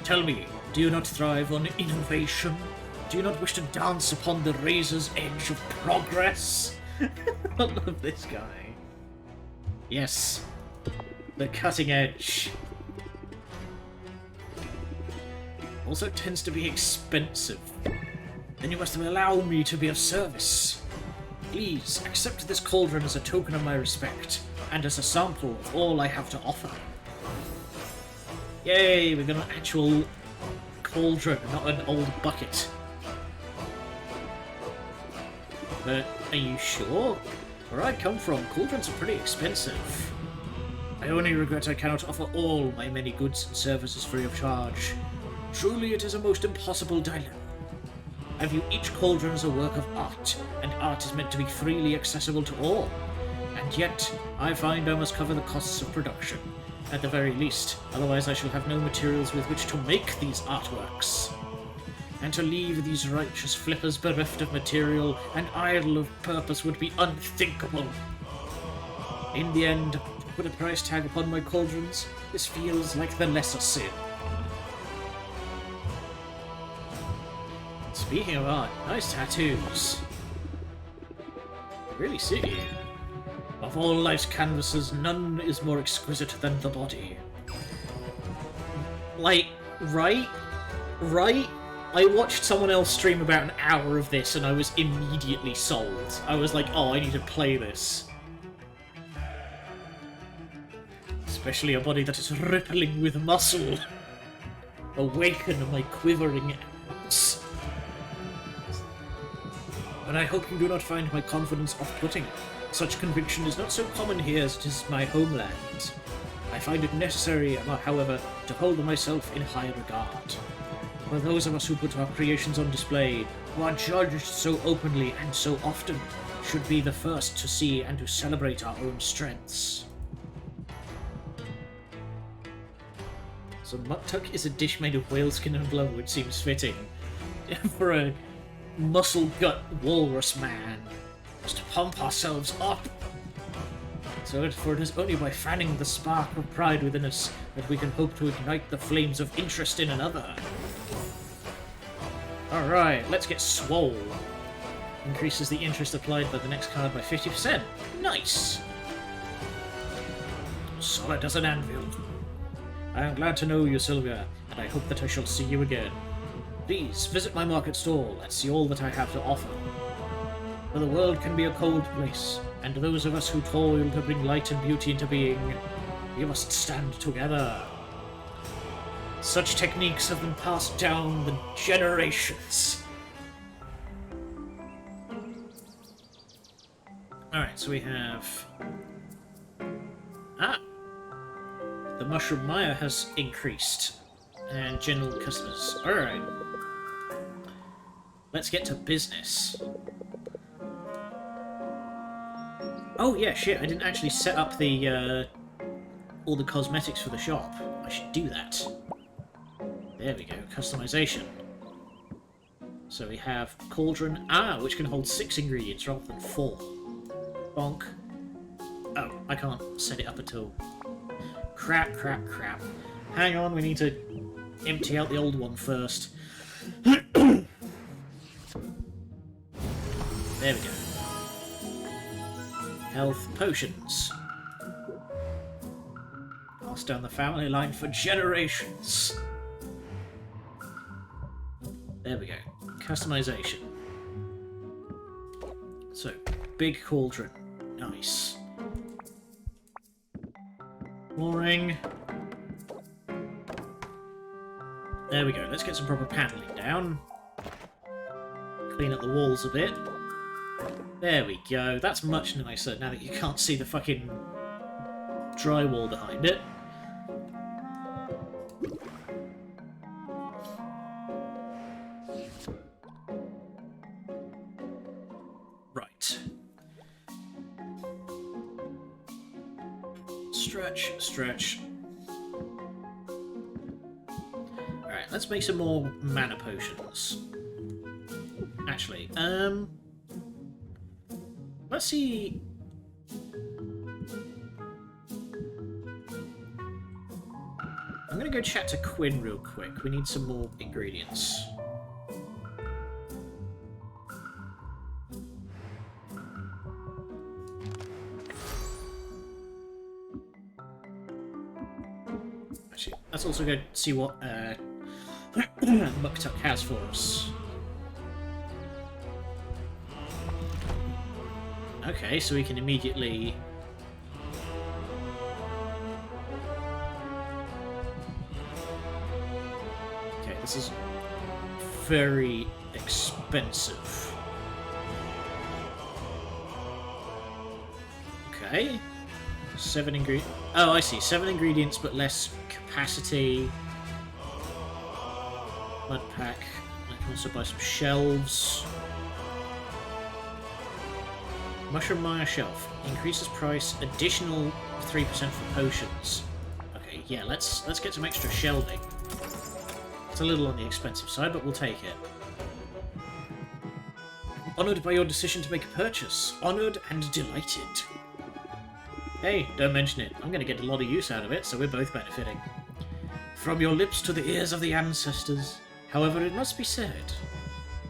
Tell me, do you not thrive on innovation? Do you not wish to dance upon the razor's edge of progress? I love this guy. Yes, the cutting edge. Also tends to be expensive. Then you must allow me to be of service. Please, accept this cauldron as a token of my respect, and as a sample of all I have to offer. Yay, we got an actual cauldron, not an old bucket. But are you sure? Where I come from, cauldrons are pretty expensive. I only regret I cannot offer all my many goods and services free of charge. Truly it is a most impossible dilemma. I view each cauldron as a work of art, and art is meant to be freely accessible to all. And yet, I find I must cover the costs of production, at the very least, otherwise I shall have no materials with which to make these artworks. And to leave these righteous flippers bereft of material and idle of purpose would be unthinkable. In the end, to put a price tag upon my cauldrons, this feels like the lesser sin. Speaking of art, nice tattoos. Really see. Of all life's canvases, none is more exquisite than the body. Like, right? I watched someone else stream about an hour of this and I was immediately sold. I was like, oh, I need to play this. Especially a body that is rippling with muscle. Awaken my quivering ants. But I hope you do not find my confidence off-putting. Such conviction is not so common here as it is my homeland. I find it necessary, however, to hold myself in high regard. For those of us who put our creations on display, who are judged so openly and so often, should be the first to see and to celebrate our own strengths. So Muktuk is a dish made of whaleskin and blood, which seems fitting. For a muscle-gut walrus man. Just pump ourselves up. For it is only by fanning the spark of pride within us that we can hope to ignite the flames of interest in another. Alright, let's get swole. Increases the interest applied by the next card by 50%. Nice! Solid as an anvil. I am glad to know you, Sylvia, and I hope that I shall see you again. Please, visit my market stall and see all that I have to offer. For the world can be a cold place, and those of us who toil to bring light and beauty into being, we must stand together. Such techniques have been passed down the generations. Alright, so we have... Ah! The Mushroom Mire has increased. And general customers. Alright. Let's get to business. Oh yeah, shit, I didn't actually set up the, all the cosmetics for the shop. I should do that. There we go, customization. So we have cauldron, which can hold 6 ingredients rather than 4. Bonk. Oh, I can't set it up until... Crap. Hang on, we need to empty out the old one first. There we go. Health potions. Passed down the family line for generations. There we go. Customization. So, big cauldron. Nice. Flooring. There we go. Let's get some proper paneling down. Clean up the walls a bit. There we go. That's much nicer now that you can't see the fucking drywall behind it. Right. Stretch. Alright, let's make some more mana potions. Actually, let's see... I'm gonna go chat to Quinn real quick. We need some more ingredients. Actually, let's also go see what Muktuk has for us. Okay, so we can immediately... Okay, this is very expensive. Okay. 7 ingredients. Oh, I see. 7 ingredients, but less capacity. Mud pack. I can also buy some shelves. Mushroom Mire shelf. Increases price. Additional 3% for potions. Okay, yeah, let's get some extra shelving. It's a little on the expensive side, but we'll take it. Honoured by your decision to make a purchase. Honoured and delighted. Hey, don't mention it. I'm going to get a lot of use out of it, so we're both benefiting. From your lips to the ears of the ancestors. However, it must be said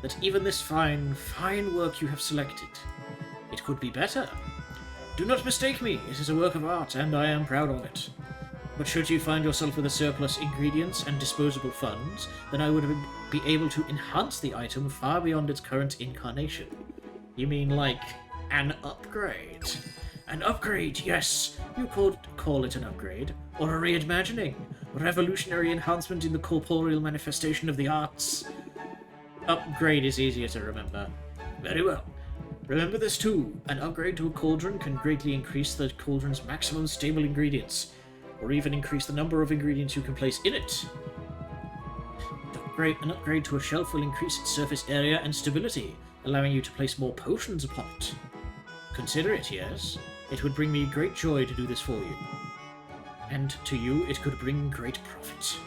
that even this fine work you have selected, it could be better. Do not mistake me, it is a work of art, and I am proud of it. But should you find yourself with a surplus ingredients and disposable funds, then I would be able to enhance the item far beyond its current incarnation. You mean like an upgrade? An upgrade, yes! You could call it an upgrade, or a reimagining, revolutionary enhancement in the corporeal manifestation of the arts. Upgrade is easier to remember. Very well. Remember this too, an upgrade to a cauldron can greatly increase the cauldron's maximum stable ingredients, or even increase the number of ingredients you can place in it. An upgrade to a shelf will increase its surface area and stability, allowing you to place more potions upon it. Consider it, yes? It would bring me great joy to do this for you. And to you, it could bring great profit.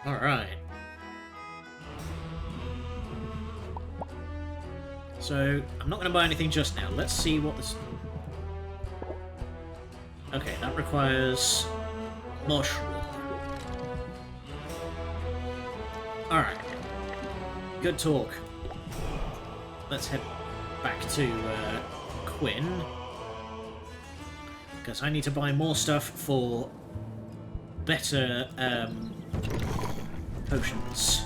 Alright. So, I'm not going to buy anything just now. Let's see what this... Okay, that requires... mushroom. Alright. Good talk. Let's head back to Quinn. Because I need to buy more stuff for better potions.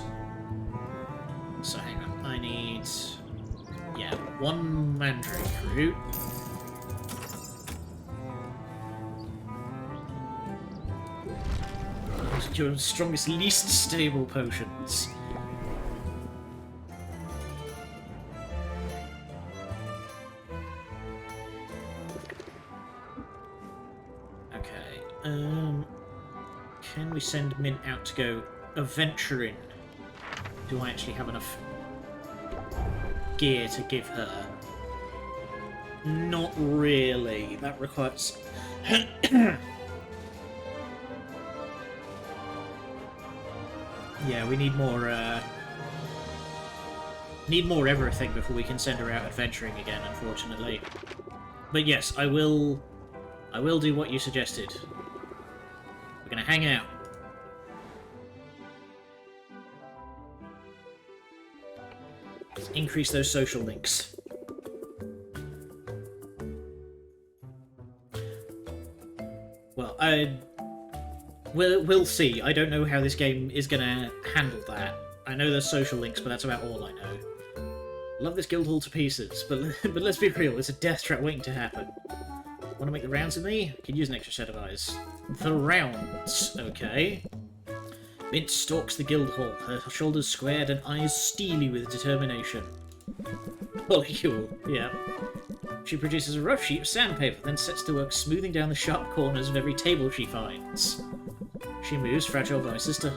So hang on. I need... yeah, 1 mandrake root. your strongest, least stable potions. Okay, can we send Mint out to go adventuring? Do I actually have enough gear to give her? Not really. That requires... Yeah, we need more everything before we can send her out adventuring again, unfortunately. But yes, I will do what you suggested. We're gonna hang out. Let's increase those social links. Well, we'll see. I don't know how this game is gonna handle that. I know there's social links, but that's about all I know. Love this guild hall to pieces, but let's be real, there's a death trap waiting to happen. Want to make the rounds with me? Could use an extra set of eyes. The rounds, okay. Mint stalks the guild hall, her shoulders squared and eyes steely with determination. Polycule, yeah. She produces a rough sheet of sandpaper, then sets to work smoothing down the sharp corners of every table she finds. She moves fragile vases to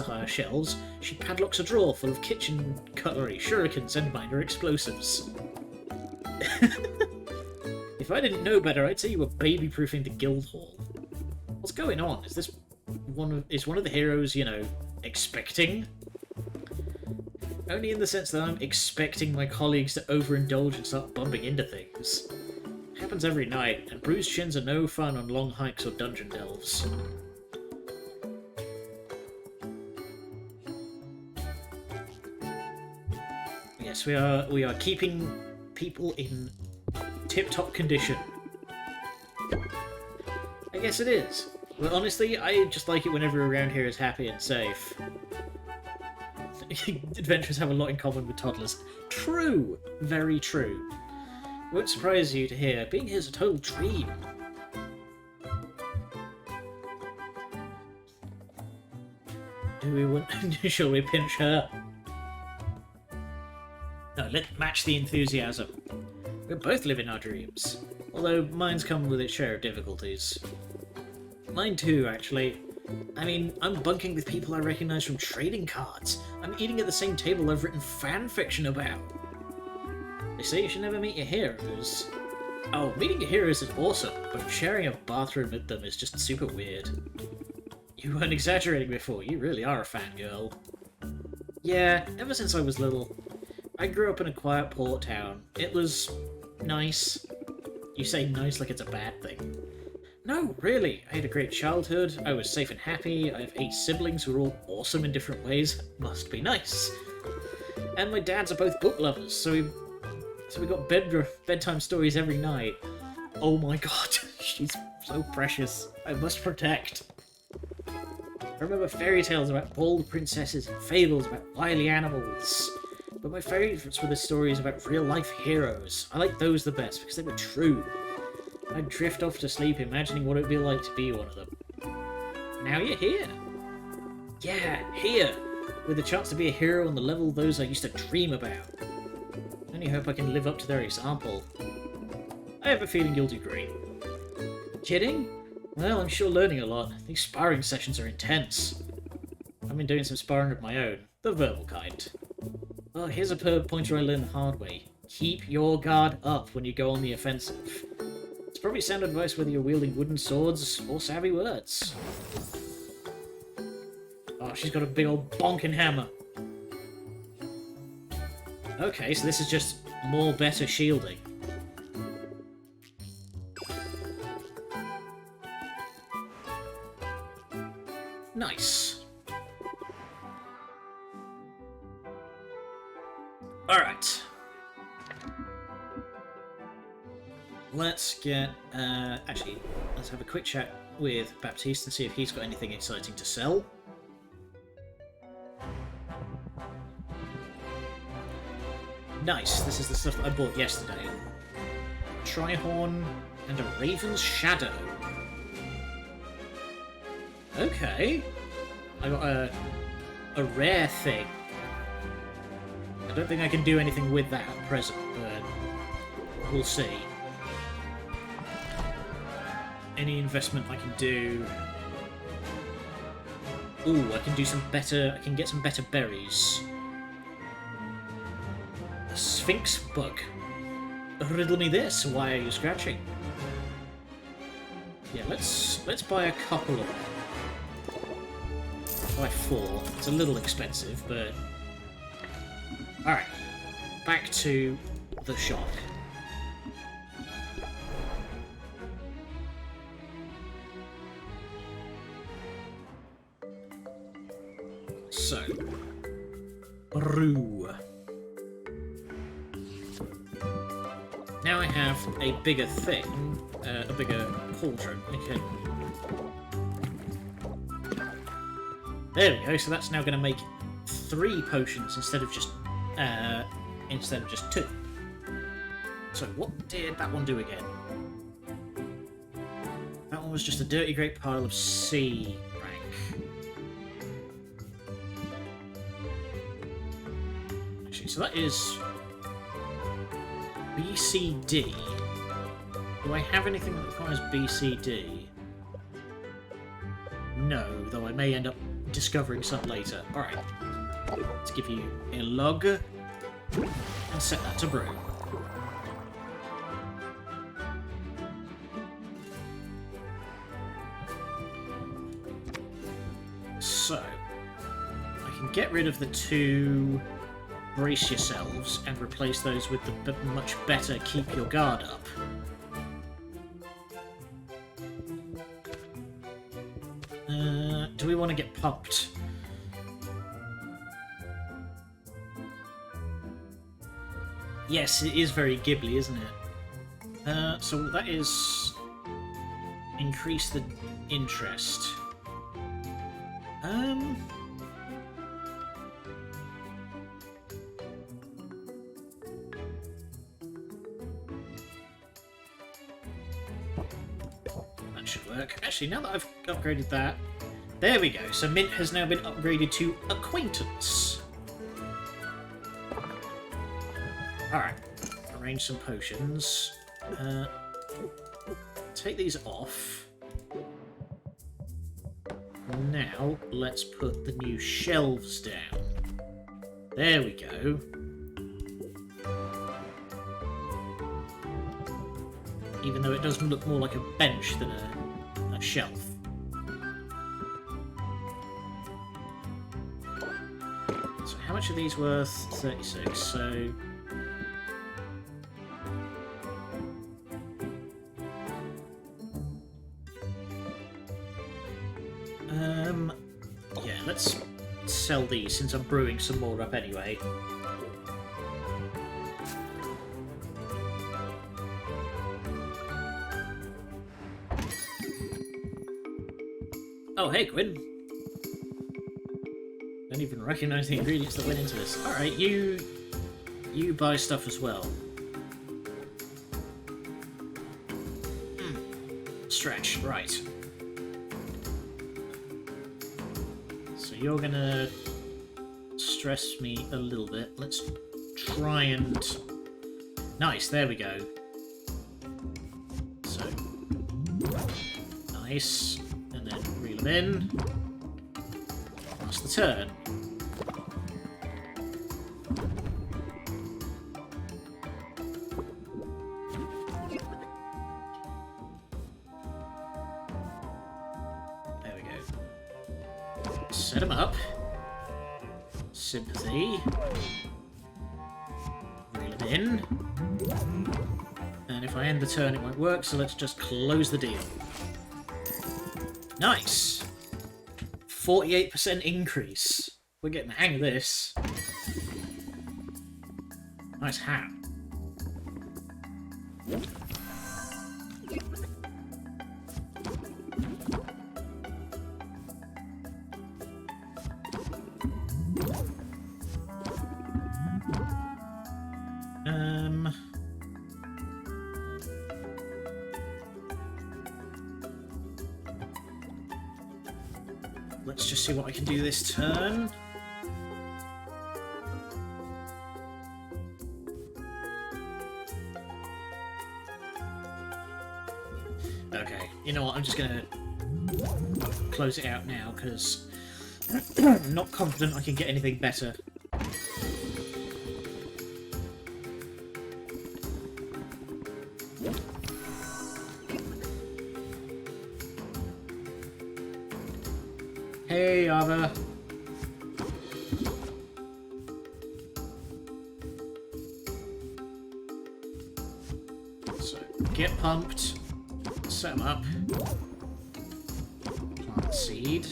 higher shelves. She padlocks a drawer full of kitchen cutlery, shurikens, and minor explosives. If I didn't know better, I'd say you were baby-proofing the guild hall. What's going on? Is one of the heroes, you know, expecting? Only in the sense that I'm expecting my colleagues to overindulge and start bumping into things. It happens every night, and bruised shins are no fun on long hikes or dungeon delves. Yes, we are keeping people in tip-top condition. I guess it is. But honestly, I just like it when everyone around here is happy and safe. Adventurers have a lot in common with toddlers. True! Very true. Won't surprise you to hear, being here is a total dream. Shall we pinch her? No, let's match the enthusiasm. We both live in our dreams. Although mine's come with its share of difficulties. Mine too, actually. I mean, I'm bunking with people I recognise from trading cards. I'm eating at the same table I've written fan fiction about. They say you should never meet your heroes. Oh, meeting your heroes is awesome, but sharing a bathroom with them is just super weird. You weren't exaggerating before, you really are a fangirl. Yeah, ever since I was little. I grew up in a quiet port town. It was nice. You say nice like it's a bad thing. No, really. I had a great childhood, I was safe and happy, I have 8 siblings who are all awesome in different ways. Must be nice. And my dads are both book lovers, so we got bedtime stories every night. Oh my god, she's so precious. I must protect. I remember fairy tales about bold princesses and fables about wily animals. But my favourites were the stories about real-life heroes. I liked those the best because they were true. I'd drift off to sleep imagining what it would be like to be one of them. Now you're here. Yeah, here. With a chance to be a hero on the level of those I used to dream about. I only hope I can live up to their example. I have a feeling you'll do great. Kidding? Well, I'm sure learning a lot. These sparring sessions are intense. I've been doing some sparring of my own. The verbal kind. Well, here's a pointer I learned the hard way. Keep your guard up when you go on the offensive. It's probably sound advice whether you're wielding wooden swords or savvy words. Oh, she's got a big old bonking hammer. Okay, so this is just more better shielding. Nice. Alright. Let's get... actually, let's have a quick chat with Baptiste and see if he's got anything exciting to sell. Nice, this is the stuff that I bought yesterday. Trihorn and a Raven's Shadow. Okay. I got a rare thing. I don't think I can do anything with that at present, but we'll see. Any investment I can do... Ooh, I can do some better... I can get some better berries. A Sphinx bug. Riddle me this, why are you scratching? Yeah, let's buy a couple of them. Buy 4. It's a little expensive, but... Alright. Back to the shop. So... Brew. Now I have a bigger thing, a bigger cauldron. Okay. There we go. So that's now going to make 3 potions instead of just 2. So what did that one do again? That one was just a dirty great pile of C rank. Actually, so that is BCD. Do I have anything that requires BCD? No, though I may end up discovering some later. Alright. Let's give you a log and set that to brew. So, I can get rid of the 2 brace yourselves and replace those with the much better keep your guard up. Do we want to get pumped? Yes, it is very Ghibli, isn't it? So that is increase the interest. That should work. Actually, now that I've upgraded that, there we go. So Mint has now been upgraded to Acquaintance. Alright, arrange some potions. Take these off. Now, let's put the new shelves down. There we go. Even though it does look more like a bench than a shelf. So how much are these worth? 36, so... yeah, let's sell these since I'm brewing some more up anyway. Oh, hey, Gwyn. Don't even recognise the ingredients that went into this. Alright, you buy stuff as well. Stretch, right. So you're gonna stress me a little bit. Let's try and... Nice, there we go. So, nice. And then reel them in. That's the turn. There we go. Set them up. Sympathy. Reel them in. And if I end the turn, it won't work, so let's just close the deal. Nice! 48% increase. We're getting the hang of this. Nice hat. let's just see what I can do this turn. Okay, you know what, I'm just gonna close it out now, because I'm not confident I can get anything better. Hey, Ava. So, get pumped. Set them up. Plant seed.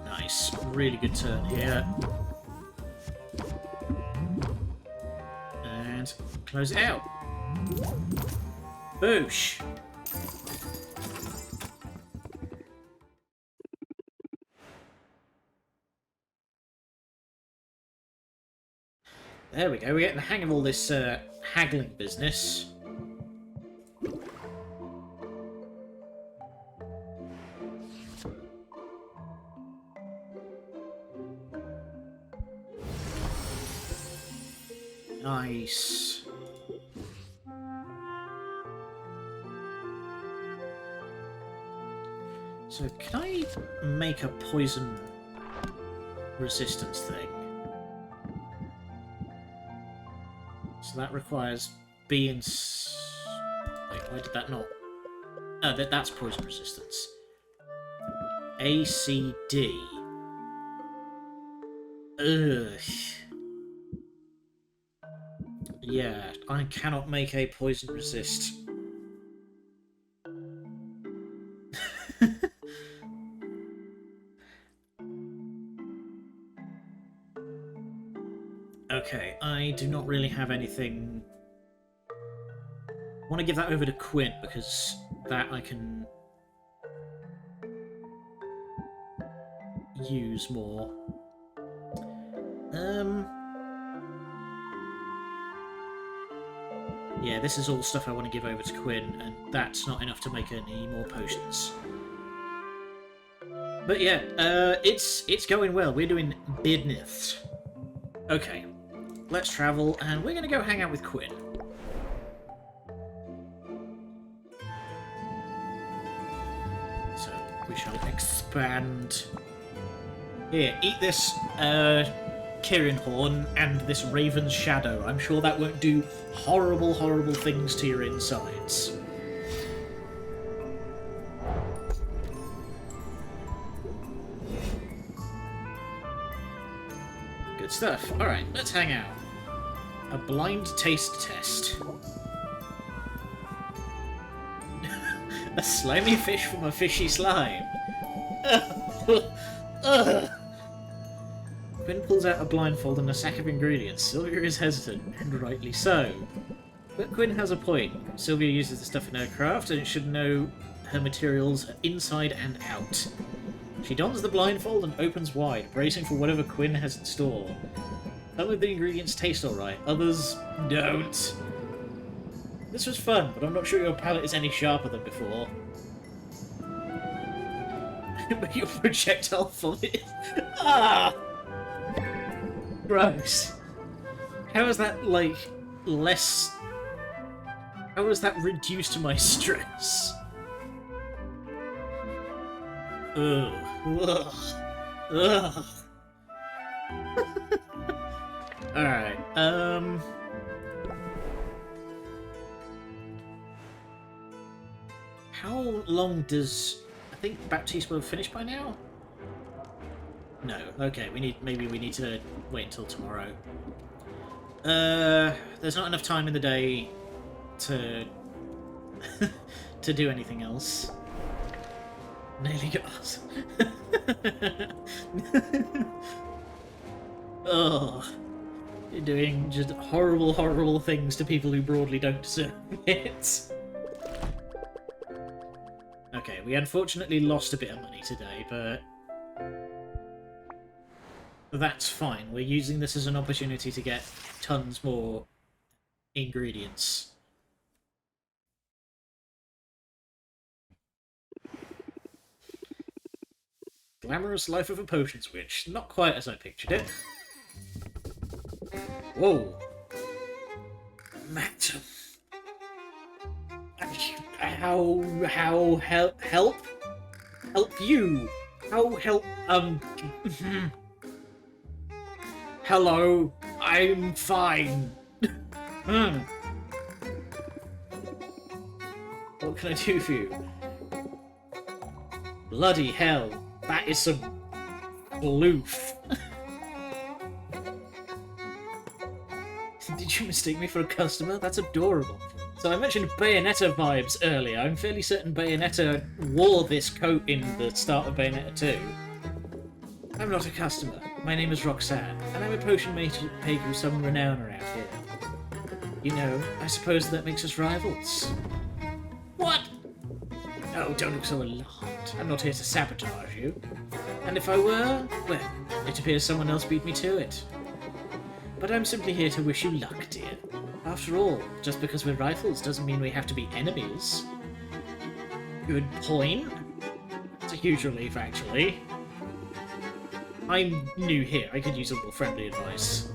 Nice. Really good turn here. And close it out. Boosh. There we go, we're getting the hang of all this haggling business. Nice. So, can I make a poison resistance thing? So that requires B and wait, why did that not? Oh, that's poison resistance. A, C, D. Ugh. Yeah, I cannot make a poison resist. Okay, I do not really have anything. I want to give that over to Quinn, because that I can use more. Yeah, this is all stuff I want to give over to Quinn, and that's not enough to make any more potions. But yeah, it's going well. We're doing business. Okay, let's travel, and we're going to go hang out with Quinn. So, we shall expand. Here, eat this, Kirin Horn and this Raven's Shadow. I'm sure that won't do horrible, horrible things to your insides. Good stuff. Alright, let's hang out. A blind taste test. A slimy fish from a fishy slime. Quinn pulls out a blindfold and a sack of ingredients. Sylvia is hesitant, and rightly so. But Quinn has a point. Sylvia uses the stuff in her craft, and should know her materials inside and out. She dons the blindfold and opens wide, bracing for whatever Quinn has in store. Some of the ingredients taste alright, others don't. This was fun, but I'm not sure your palate is any sharper than before. But your projectile vomit. Ah! Gross. How is that, like, less... How is that reduced my stress? Ugh. Ugh. Ugh. Alright, how long does... I think Baptiste will have finished by now? No. Okay, maybe we need to wait until tomorrow. There's not enough time in the day to to do anything else. Nearly got us. Oh, you're doing just horrible, horrible things to people who broadly don't deserve it. Okay, we unfortunately lost a bit of money today, but That's fine. We're using this as an opportunity to get tons more ingredients. Glamorous life of a potions witch. Not quite as I pictured it. Whoa. Madam. How help? Help you? How help, hello, I'm fine. What can I do for you? Bloody hell, that is some bloof. Did you mistake me for a customer? That's adorable. So I mentioned Bayonetta vibes earlier. I'm fairly certain Bayonetta wore this coat in the start of Bayonetta 2. I'm not a customer. My name is Roxanne, and I'm a potion maker of some renown around here. You know, I suppose that makes us rivals. What? Oh, don't look so alarmed. I'm not here to sabotage you. And if I were, well, it appears someone else beat me to it. But I'm simply here to wish you luck, dear. After all, just because we're rivals doesn't mean we have to be enemies. Good point. It's a huge relief, actually. I'm new here. I could use a little friendly advice.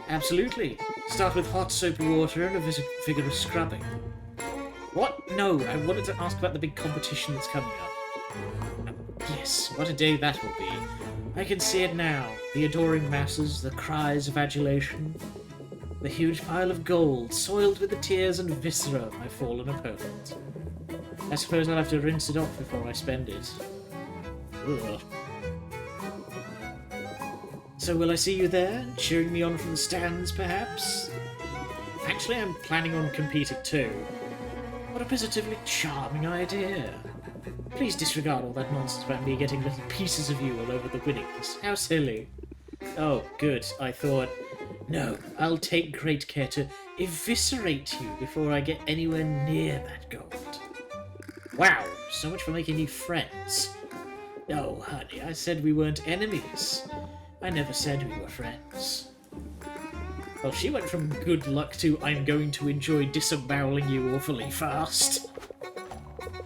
Absolutely. Start with hot soapy water and a vigorous scrubbing. What? No, I wanted to ask about the big competition that's coming up. Yes, what a day that will be. I can see it now. The adoring masses, the cries of adulation. The huge pile of gold, soiled with the tears and viscera of my fallen opponent. I suppose I'll have to rinse it off before I spend it. Ugh. So will I see you there, cheering me on from the stands, perhaps? Actually, I'm planning on competing too. What a positively charming idea. Please disregard all that nonsense about me getting little pieces of you all over the winnings. How silly. Oh, good. I thought... No, I'll take great care to eviscerate you before I get anywhere near that gold. Wow, so much for making new friends. Oh, honey, I said we weren't enemies. I never said we were friends. Well, she went from good luck to I'm going to enjoy disemboweling you awfully fast.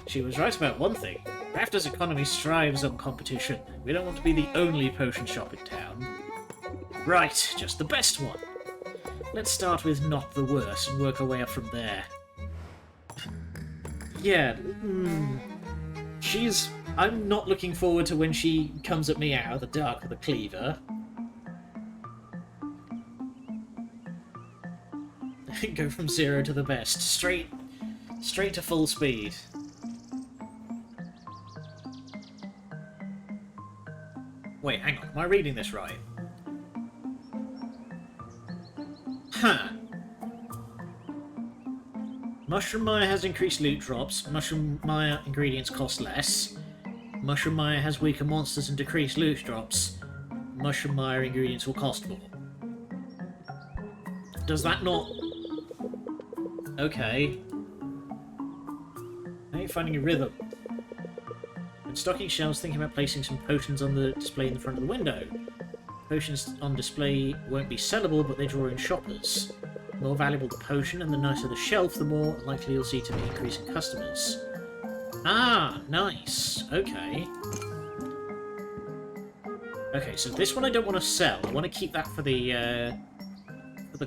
She was right about one thing. Rafter's economy strives on competition. We don't want to be the only potion shop in town. Right, just the best one. Let's start with not the worst and work our way up from there. Yeah, I'm not looking forward to when she comes at me out of the dark with a cleaver. Go from 0 to the best. Straight to full speed. Wait, hang on. Am I reading this right? Huh. Mushroom Mire has increased loot drops. Mushroom Mire ingredients cost less. Mushroom Mire has weaker monsters and decreased loot drops. Mushroom Mire ingredients will cost more. Does that not... Okay. I ain't finding a rhythm. When stocking shelves, thinking about placing some potions on the display in the front of the window. Potions on display won't be sellable, but they draw in shoppers. The more valuable the potion and the nicer the shelf, the more likely you'll see to be increasing customers. Ah, nice. Okay. Okay, so this one I don't want to sell. I want to keep that for the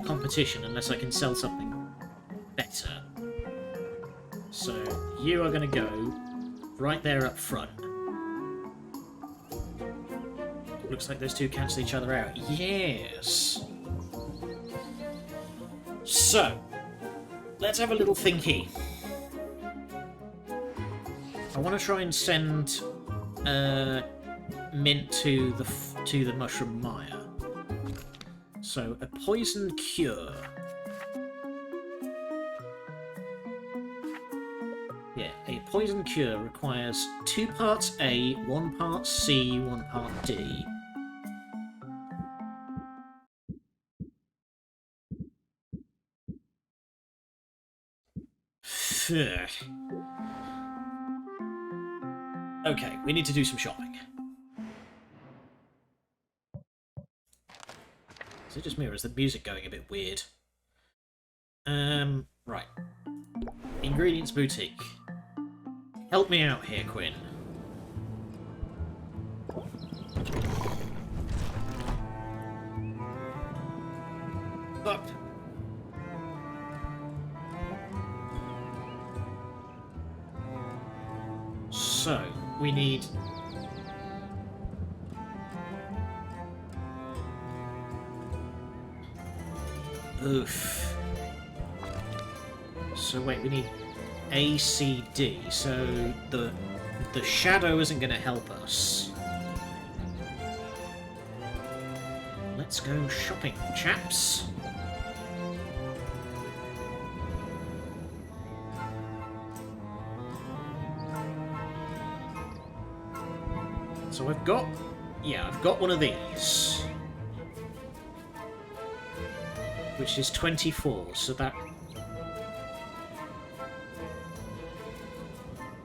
competition, unless I can sell something better. So you are going to go right there up front. Looks like those two cancel each other out. Yes! So, let's have a little thinky. I want to try and send Mint to the Mushroom Mire. So, a poison cure. Yeah, a poison cure requires 2 parts A, 1 part C, 1 part D. Okay, we need to do some shopping. Is it just me or is the music going a bit weird? Right. Ingredients Boutique. Help me out here, Quinn. Up. So, we need... Oof. So wait, we need A, C, D. So the shadow isn't going to help us. Let's go shopping, chaps. So I've got one of these. Which is 24, so that...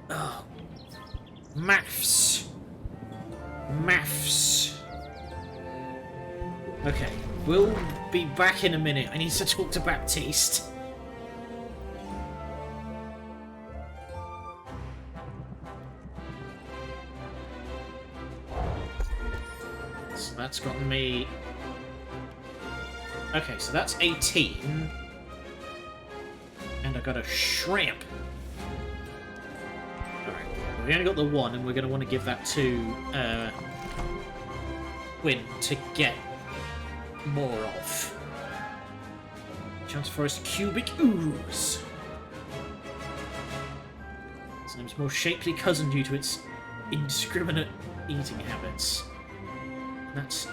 Oh. Maths. Maths. Okay, we'll be back in a minute. I need to talk to Baptiste. So that's gotten me... Okay, so that's 18. And I got a shrimp. Alright, we only got the one, and we're going to want to give that to Quinn to get more of. Chance Forest Cubic Ooze. Its name's more shapely cousin due to its indiscriminate eating habits. That's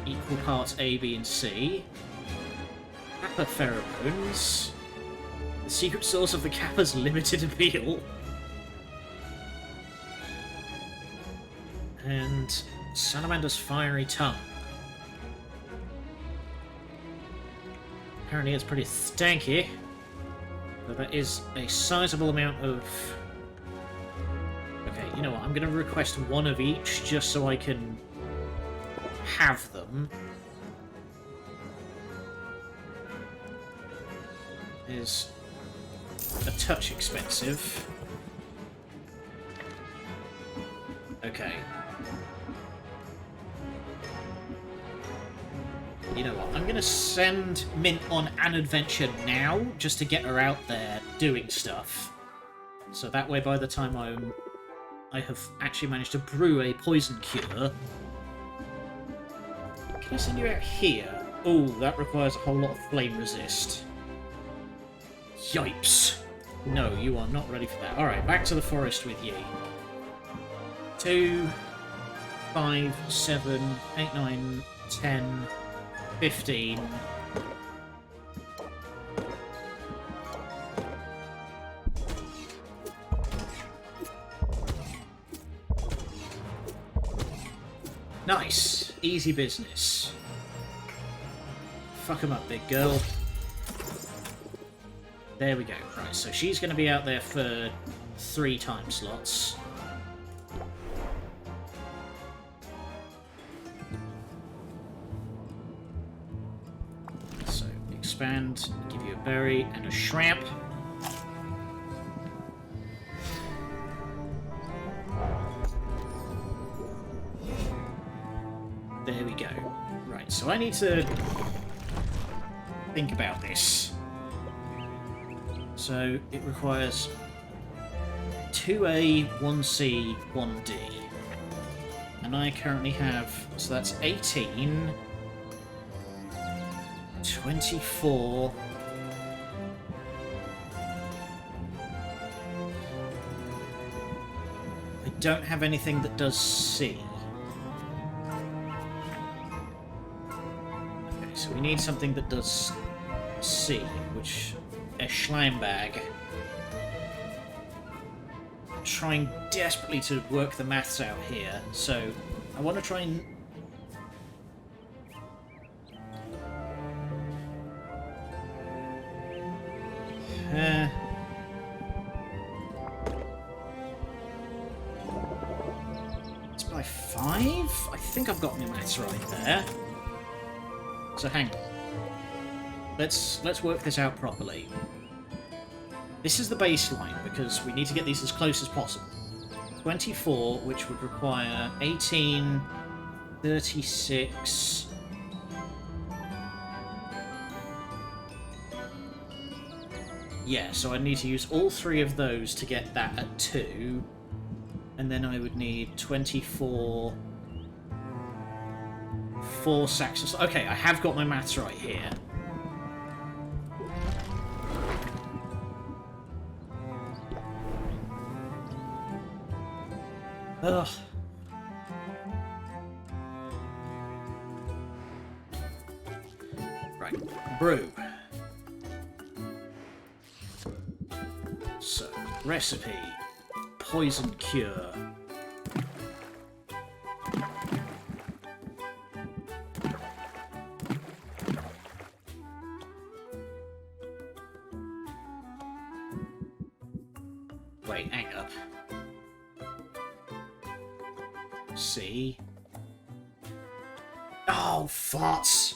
equal parts A, B, and C. Kappa pheromones. The secret source of the Kappa's limited appeal. And Salamander's fiery tongue. Apparently it's pretty stanky, but that is a sizable amount of... Okay, you know what, I'm going to request one of each just so I can have them. Is a touch expensive. Okay. You know what, I'm going to send Mint on an adventure now, just to get her out there doing stuff. So that way by the time I have actually managed to brew a poison cure... Can I send you out here? Oh, that requires a whole lot of flame resist. Yipes. No, you are not ready for that. Alright, back to the forest with you. 2, 5, 7, 8, 9, 10, 15. Nice. Easy business. Fuck 'em up, big girl. There we go. Right, so she's going to be out there for 3 time slots. So, expand, give you a berry and a shrimp. There we go. Right, so I need to think about this. So it requires 2A, 1C, 1D. And I currently have, so that's 18, 24, I don't have anything that does C. Okay, so we need something that does C, which... a Schleimbag. Trying desperately to work the maths out here, so I want to try and... It's by 5? I think I've got my maths right there. So hang on. Let's work this out properly. This is the baseline, because we need to get these as close as possible. 24, which would require 18, 36... Yeah, so I need to use all three of those to get that at 2. And then I would need 24... 4 sacks of... Okay, I have got my maths right here. Ugh. Right, brew. So, recipe. Poison cure. Wait, hang up. C. Oh, farts!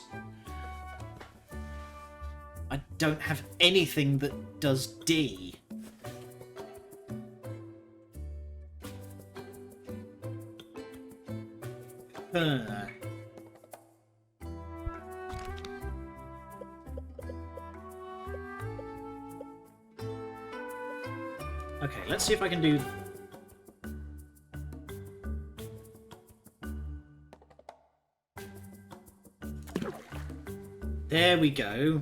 I don't have anything that does D. Okay, let's see if I can do... There we go.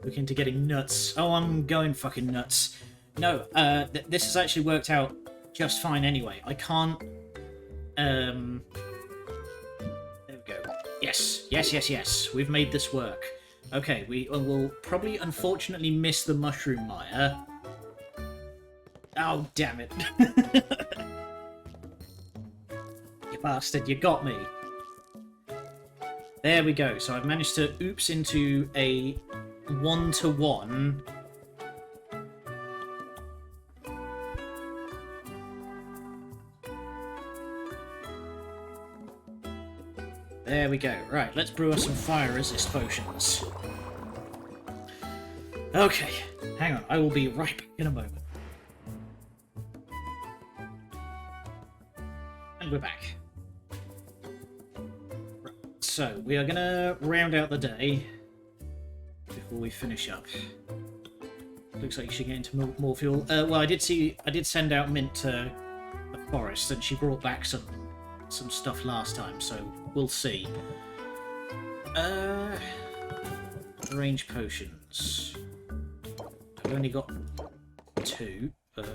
Look into getting nuts. Oh, I'm going fucking nuts. No, this has actually worked out just fine anyway. I can't... There we go. Yes, yes, yes, yes. We've made this work. Okay, we will probably unfortunately miss the mushroom mire. Oh, damn it. You bastard, you got me. There we go. So I've managed to oops into a 1-to-1. There we go. Right, let's brew us some fire resist potions. Okay, hang on. I will be right back in a moment. And we're back. Right, so, we are going to round out the day before we finish up. Looks like you should get into more fuel. Well, I did send out Mint to the forest, and she brought back some stuff last time, so we'll see. Range potions. I've only got 2, but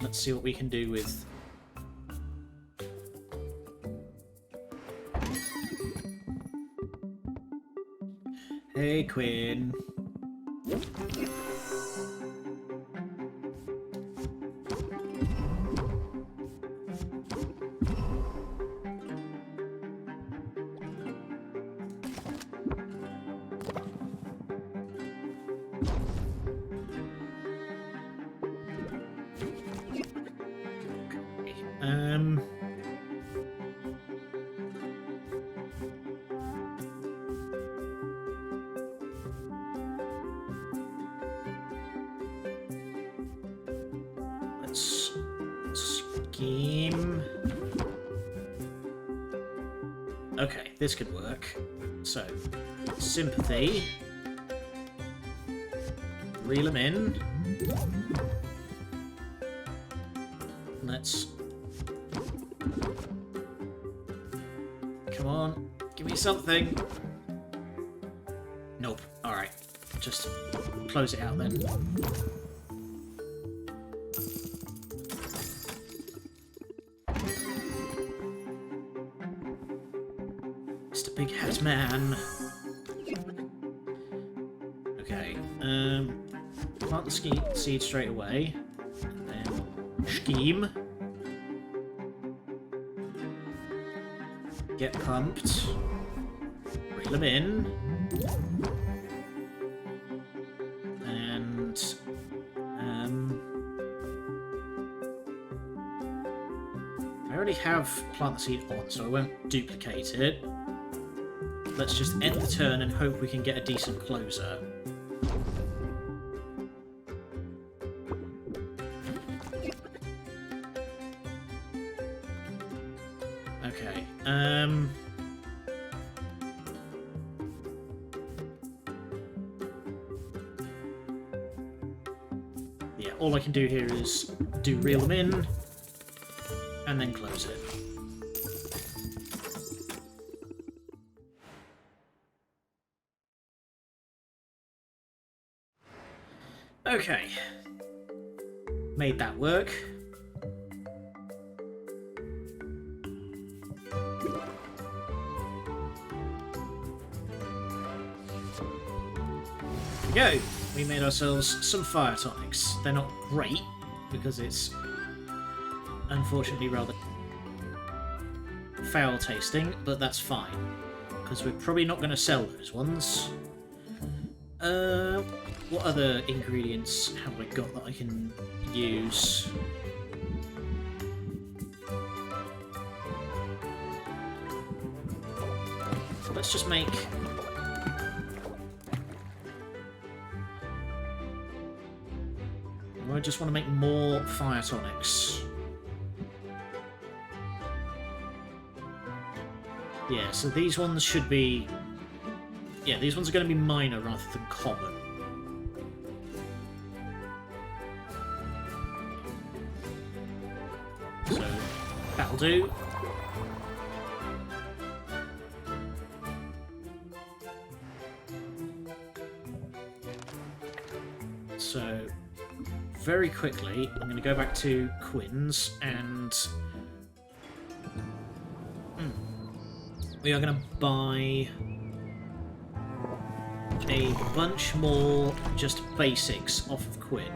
let's see what we can do with... Hey, Quinn. Let's scheme. Okay, this could work. So, sympathy. Reel them in. Let's... Come on, give me something. Nope. Alright. Just close it out then. Mr. Big Hat Man. Okay. Plant the seed straight away. And then scheme. Get pumped. Reel them in. And... I already have plant the seed on, so I won't duplicate it. Let's just end the turn and hope we can get a decent closer. Okay, yeah, all I can do here is reel them in, and then close it. Okay. Made that work. There we go. We made ourselves some fire tonics. They're not great, because it's unfortunately rather foul tasting, but that's fine, because we're probably not going to sell those ones. What other ingredients have I got that I can use? So let's just make... I just want to make more fire tonics. Yeah, so these ones should be... Yeah, these ones are going to be minor rather than common. So, that'll do. So, very quickly, I'm going to go back to Quinn's and... we are going to buy a bunch more just basics off of Quinn.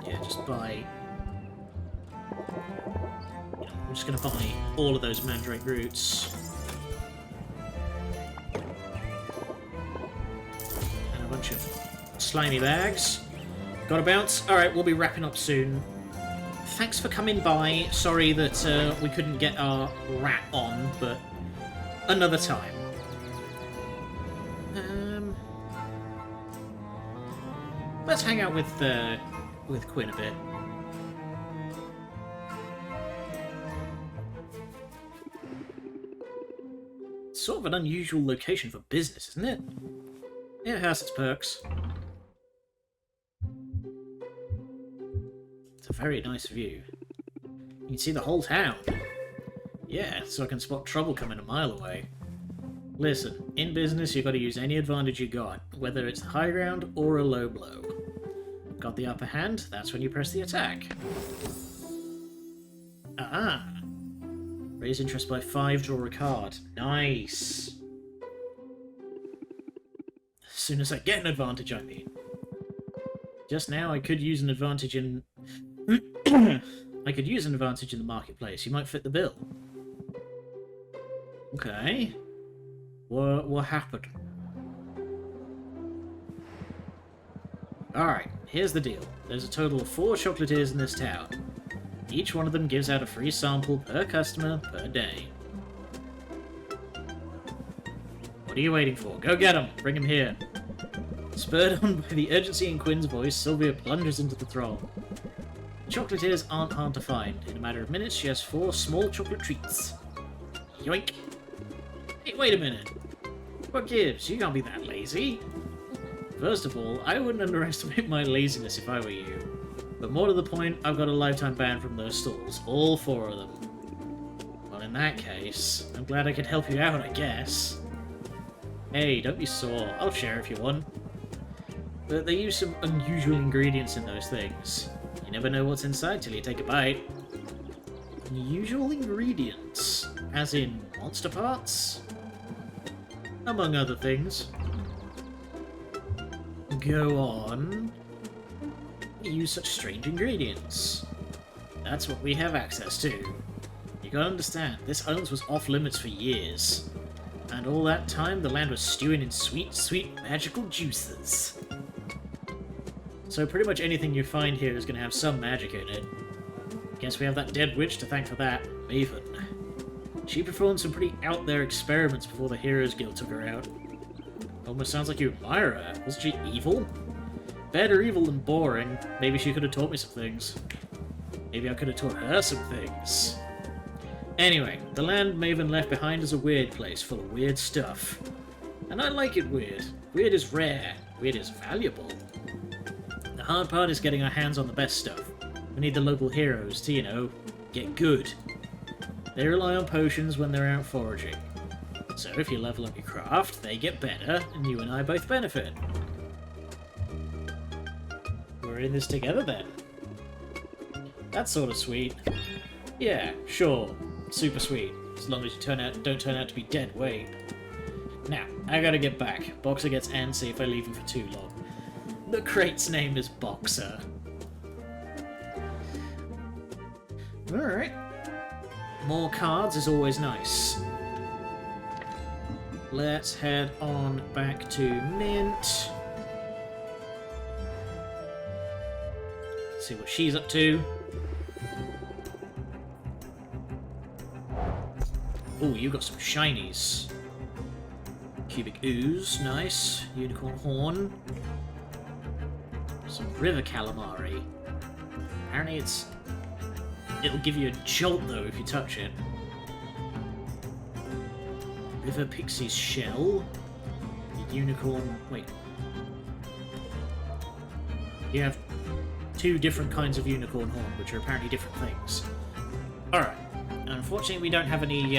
Yeah, just buy... You know, I'm just going to buy all of those mandrake roots. And a bunch of slimy bags. Got to bounce. Alright, we'll be wrapping up soon. Thanks for coming by. Sorry that we couldn't get our rat on, but another time. Let's hang out with Quinn a bit. It's sort of an unusual location for business, isn't it? Yeah, it has its perks. It's a very nice view. You can see the whole town. Yeah, so I can spot trouble coming a mile away. Listen, in business you gotta use any advantage you got, whether it's the high ground or a low blow. Got the upper hand, that's when you press the attack. Ah! Raise interest by 5, draw a card. Nice! As soon as I get an advantage, I mean. Just now I could use an advantage in... I could use an advantage in the marketplace. You might fit the bill. Okay. What happened? Alright, here's the deal. There's a total of 4 chocolatiers in this town. Each one of them gives out a free sample per customer per day. What are you waiting for? Go get them! Bring them here. Spurred on by the urgency in Quinn's voice, Sylvia plunges into the throng. Chocolatiers aren't hard to find. In a matter of minutes, she has 4 small chocolate treats. Yoink! Hey, wait a minute! What gives? You can't be that lazy. First of all, I wouldn't underestimate my laziness if I were you. But more to the point, I've got a lifetime ban from those stalls. All 4 of them. Well, in that case, I'm glad I could help you out, I guess. Hey, don't be sore. I'll share if you want. But they use some unusual ingredients in those things. You never know what's inside till you take a bite. Unusual ingredients? As in monster parts? Among other things. Go on. We use such strange ingredients. That's what we have access to. You gotta understand, this island was off limits for years. And all that time, the land was stewing in sweet, sweet magical juices. So pretty much anything you find here is going to have some magic in it. Guess we have that dead witch to thank for that, Maven. She performed some pretty out-there experiments before the Heroes Guild took her out. Almost sounds like you admire her. Wasn't she evil? Better evil than boring. Maybe she could have taught me some things. Maybe I could have taught her some things. Anyway, the land Maven left behind is a weird place full of weird stuff. And I like it weird. Weird is rare. Weird is valuable. The hard part is getting our hands on the best stuff. We need the local heroes to, you know, get good. They rely on potions when they're out foraging. So if you level up your craft, they get better, and you and I both benefit. We're in this together then. That's sort of sweet. Yeah, sure. Super sweet. As long as you don't turn out to be dead weight. Now, I gotta get back. Boxer gets antsy if I leave him for too long. The crate's name is Boxer. Alright. More cards is always nice. Let's head on back to Mint. See what she's up to. Oh, you got some shinies. Cubic ooze, nice. Unicorn horn. Some river calamari. Apparently it'll give you a jolt though if you touch it. River pixie's shell. Unicorn. Wait. You have two different kinds of unicorn horn, which are apparently different things. Alright. Unfortunately, we don't have any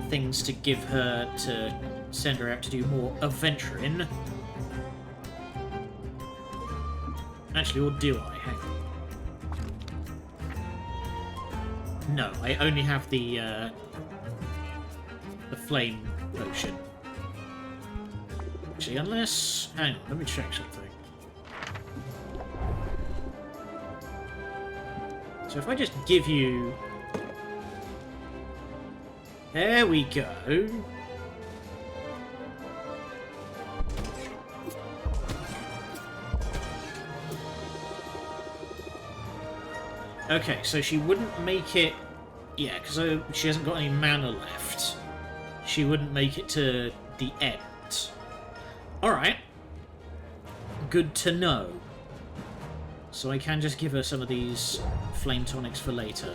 things to give her to send her out to do more adventuring. Actually, or do I? Hang on. No, I only have the flame potion. Actually, unless... Hang on, let me check something. So if I just give you... There we go. Okay, so she wouldn't make it... Yeah, because she hasn't got any mana left. She wouldn't make it to the end. Alright. Good to know. So I can just give her some of these flame tonics for later.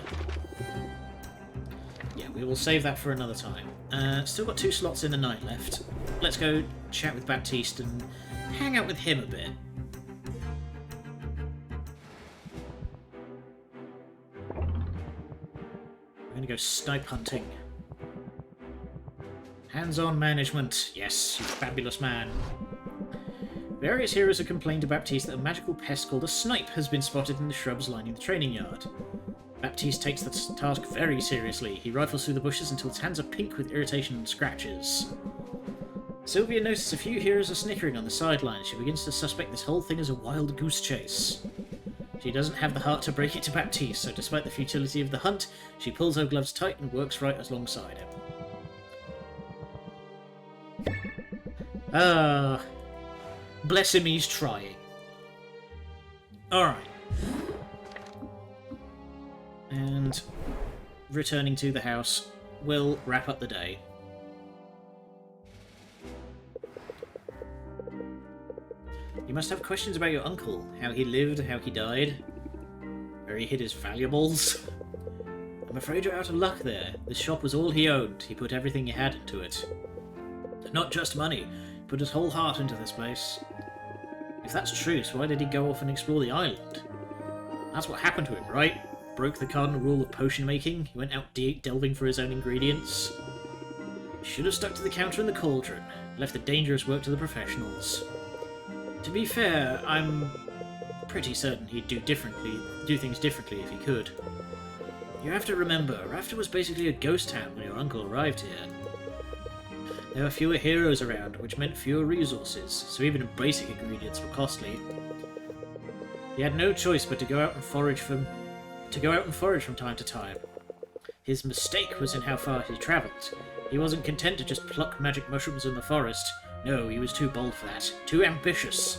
Yeah, we will save that for another time. Still got 2 slots in the night left. Let's go chat with Baptiste and hang out with him a bit. We're going to go snipe hunting. Hands-on management. Yes, you fabulous man. Various heroes have complained to Baptiste that a magical pest called a snipe has been spotted in the shrubs lining the training yard. Baptiste takes the task very seriously. He rifles through the bushes until his hands are pink with irritation and scratches. Sylvia notices a few heroes are snickering on the sidelines. She begins to suspect this whole thing as a wild goose chase. She doesn't have the heart to break it to Baptiste, so despite the futility of the hunt, she pulls her gloves tight and works right alongside him. Bless him, he's trying. Alright. And returning to the house will wrap up the day. You must have questions about your uncle, how he lived, how he died, where he hid his valuables. I'm afraid you're out of luck there. This shop was all he owned. He put everything he had into it. Not just money. He put his whole heart into this place. If that's true, so why did he go off and explore the island? That's what happened to him, right? Broke the cardinal rule of potion making. He went out delving for his own ingredients. Should have stuck to the counter in the cauldron. Left the dangerous work to the professionals. To be fair, I'm pretty certain he'd do things differently if he could. You have to remember, Rafter was basically a ghost town when your uncle arrived here. There were fewer heroes around, which meant fewer resources, so even basic ingredients were costly. He had no choice but to go out and forage from time to time. His mistake was in how far he travelled. He wasn't content to just pluck magic mushrooms in the forest. No, he was too bold for that. Too ambitious.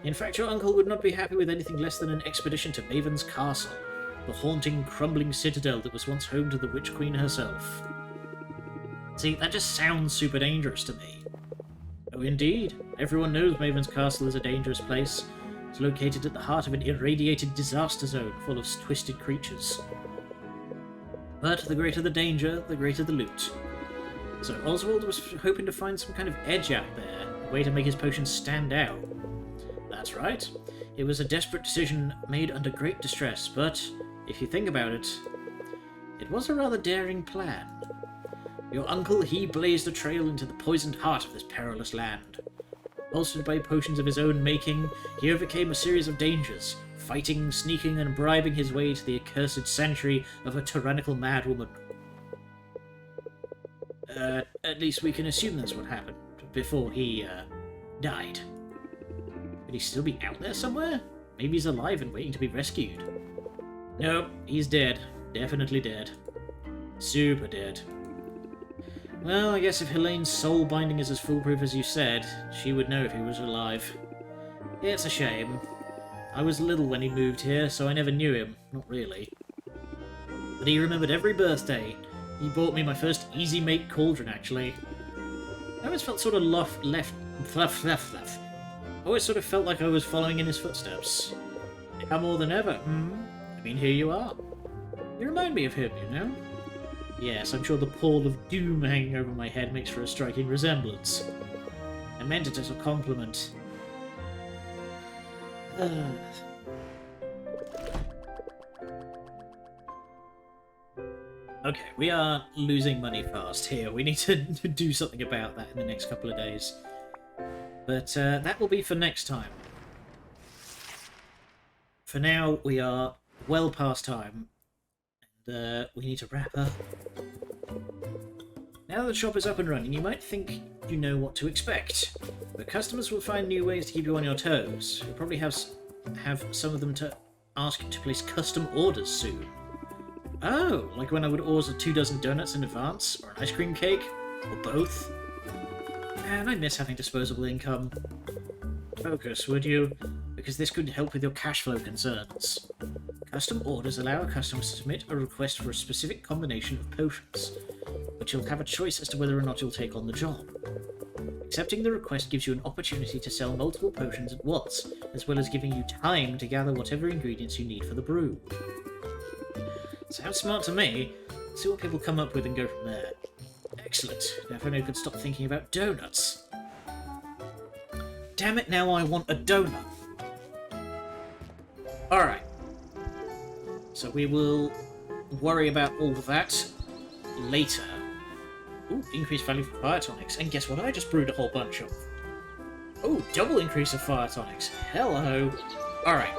In fact, your uncle would not be happy with anything less than an expedition to Maven's Castle, the haunting, crumbling citadel that was once home to the Witch Queen herself. See, that just sounds super dangerous to me. Oh, indeed. Everyone knows Maven's Castle is a dangerous place. It's located at the heart of an irradiated disaster zone full of twisted creatures. But the greater the danger, the greater the loot. So Oswald was hoping to find some kind of edge out there, a way to make his potions stand out. That's right. It was a desperate decision made under great distress, but if you think about it, it was a rather daring plan. Your uncle, he blazed a trail into the poisoned heart of this perilous land. Bolstered by potions of his own making, he overcame a series of dangers, fighting, sneaking, and bribing his way to the accursed sanctuary of a tyrannical madwoman. At least we can assume that's what happened, before he, died. Could he still be out there somewhere? Maybe he's alive and waiting to be rescued. Nope, he's dead. Definitely dead. Super dead. Well, I guess if Helene's soul binding is as foolproof as you said, she would know if he was alive. It's a shame. I was little when he moved here, so I never knew him. Not really. But he remembered every birthday. He bought me my first Easy Make cauldron, actually. I always felt sort of left. I always sort of felt like I was following in his footsteps. Now more than ever, I mean, here you are. You remind me of him, you know? Yes, I'm sure the pall of doom hanging over my head makes for a striking resemblance. I meant it as a compliment. Okay, we are losing money fast here. We need to do something about that in the next couple of days. But that will be for next time. For now, we are well past time. And we need to wrap up. Now that the shop is up and running, you might think you know what to expect. But customers will find new ways to keep you on your toes. You'll probably have some of them to ask to place custom orders soon. Oh, like when I would order 24 donuts in advance, or an ice cream cake, or both. Man, I miss having disposable income. Focus, would you? Because this could help with your cash flow concerns. Custom orders allow a customer to submit a request for a specific combination of potions, but you'll have a choice as to whether or not you'll take on the job. Accepting the request gives you an opportunity to sell multiple potions at once, as well as giving you time to gather whatever ingredients you need for the brew. Sounds smart to me. Let's see what people come up with and go from there. Excellent. Now if only I could stop thinking about donuts. Damn it, now I want a donut. Alright. So we will worry about all of that later. Ooh, increased value for fire tonics. And guess what I just brewed a whole bunch of? Ooh, double increase of fire tonics. Hello. Alright.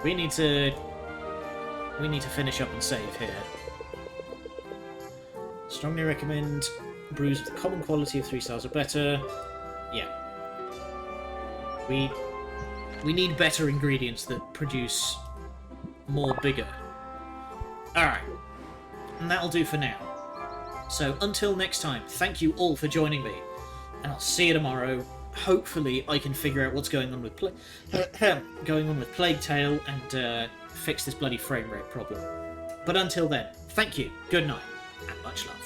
We need to finish up and save here. Strongly recommend brews with common quality of 3 stars or better. Yeah. We need better ingredients that produce more bigger. Alright. And that'll do for now. So until next time, thank you all for joining me. And I'll see you tomorrow. Hopefully I can figure out what's going on with Plague Tale and fix this bloody frame rate problem. But until then, thank you, good night, and much love.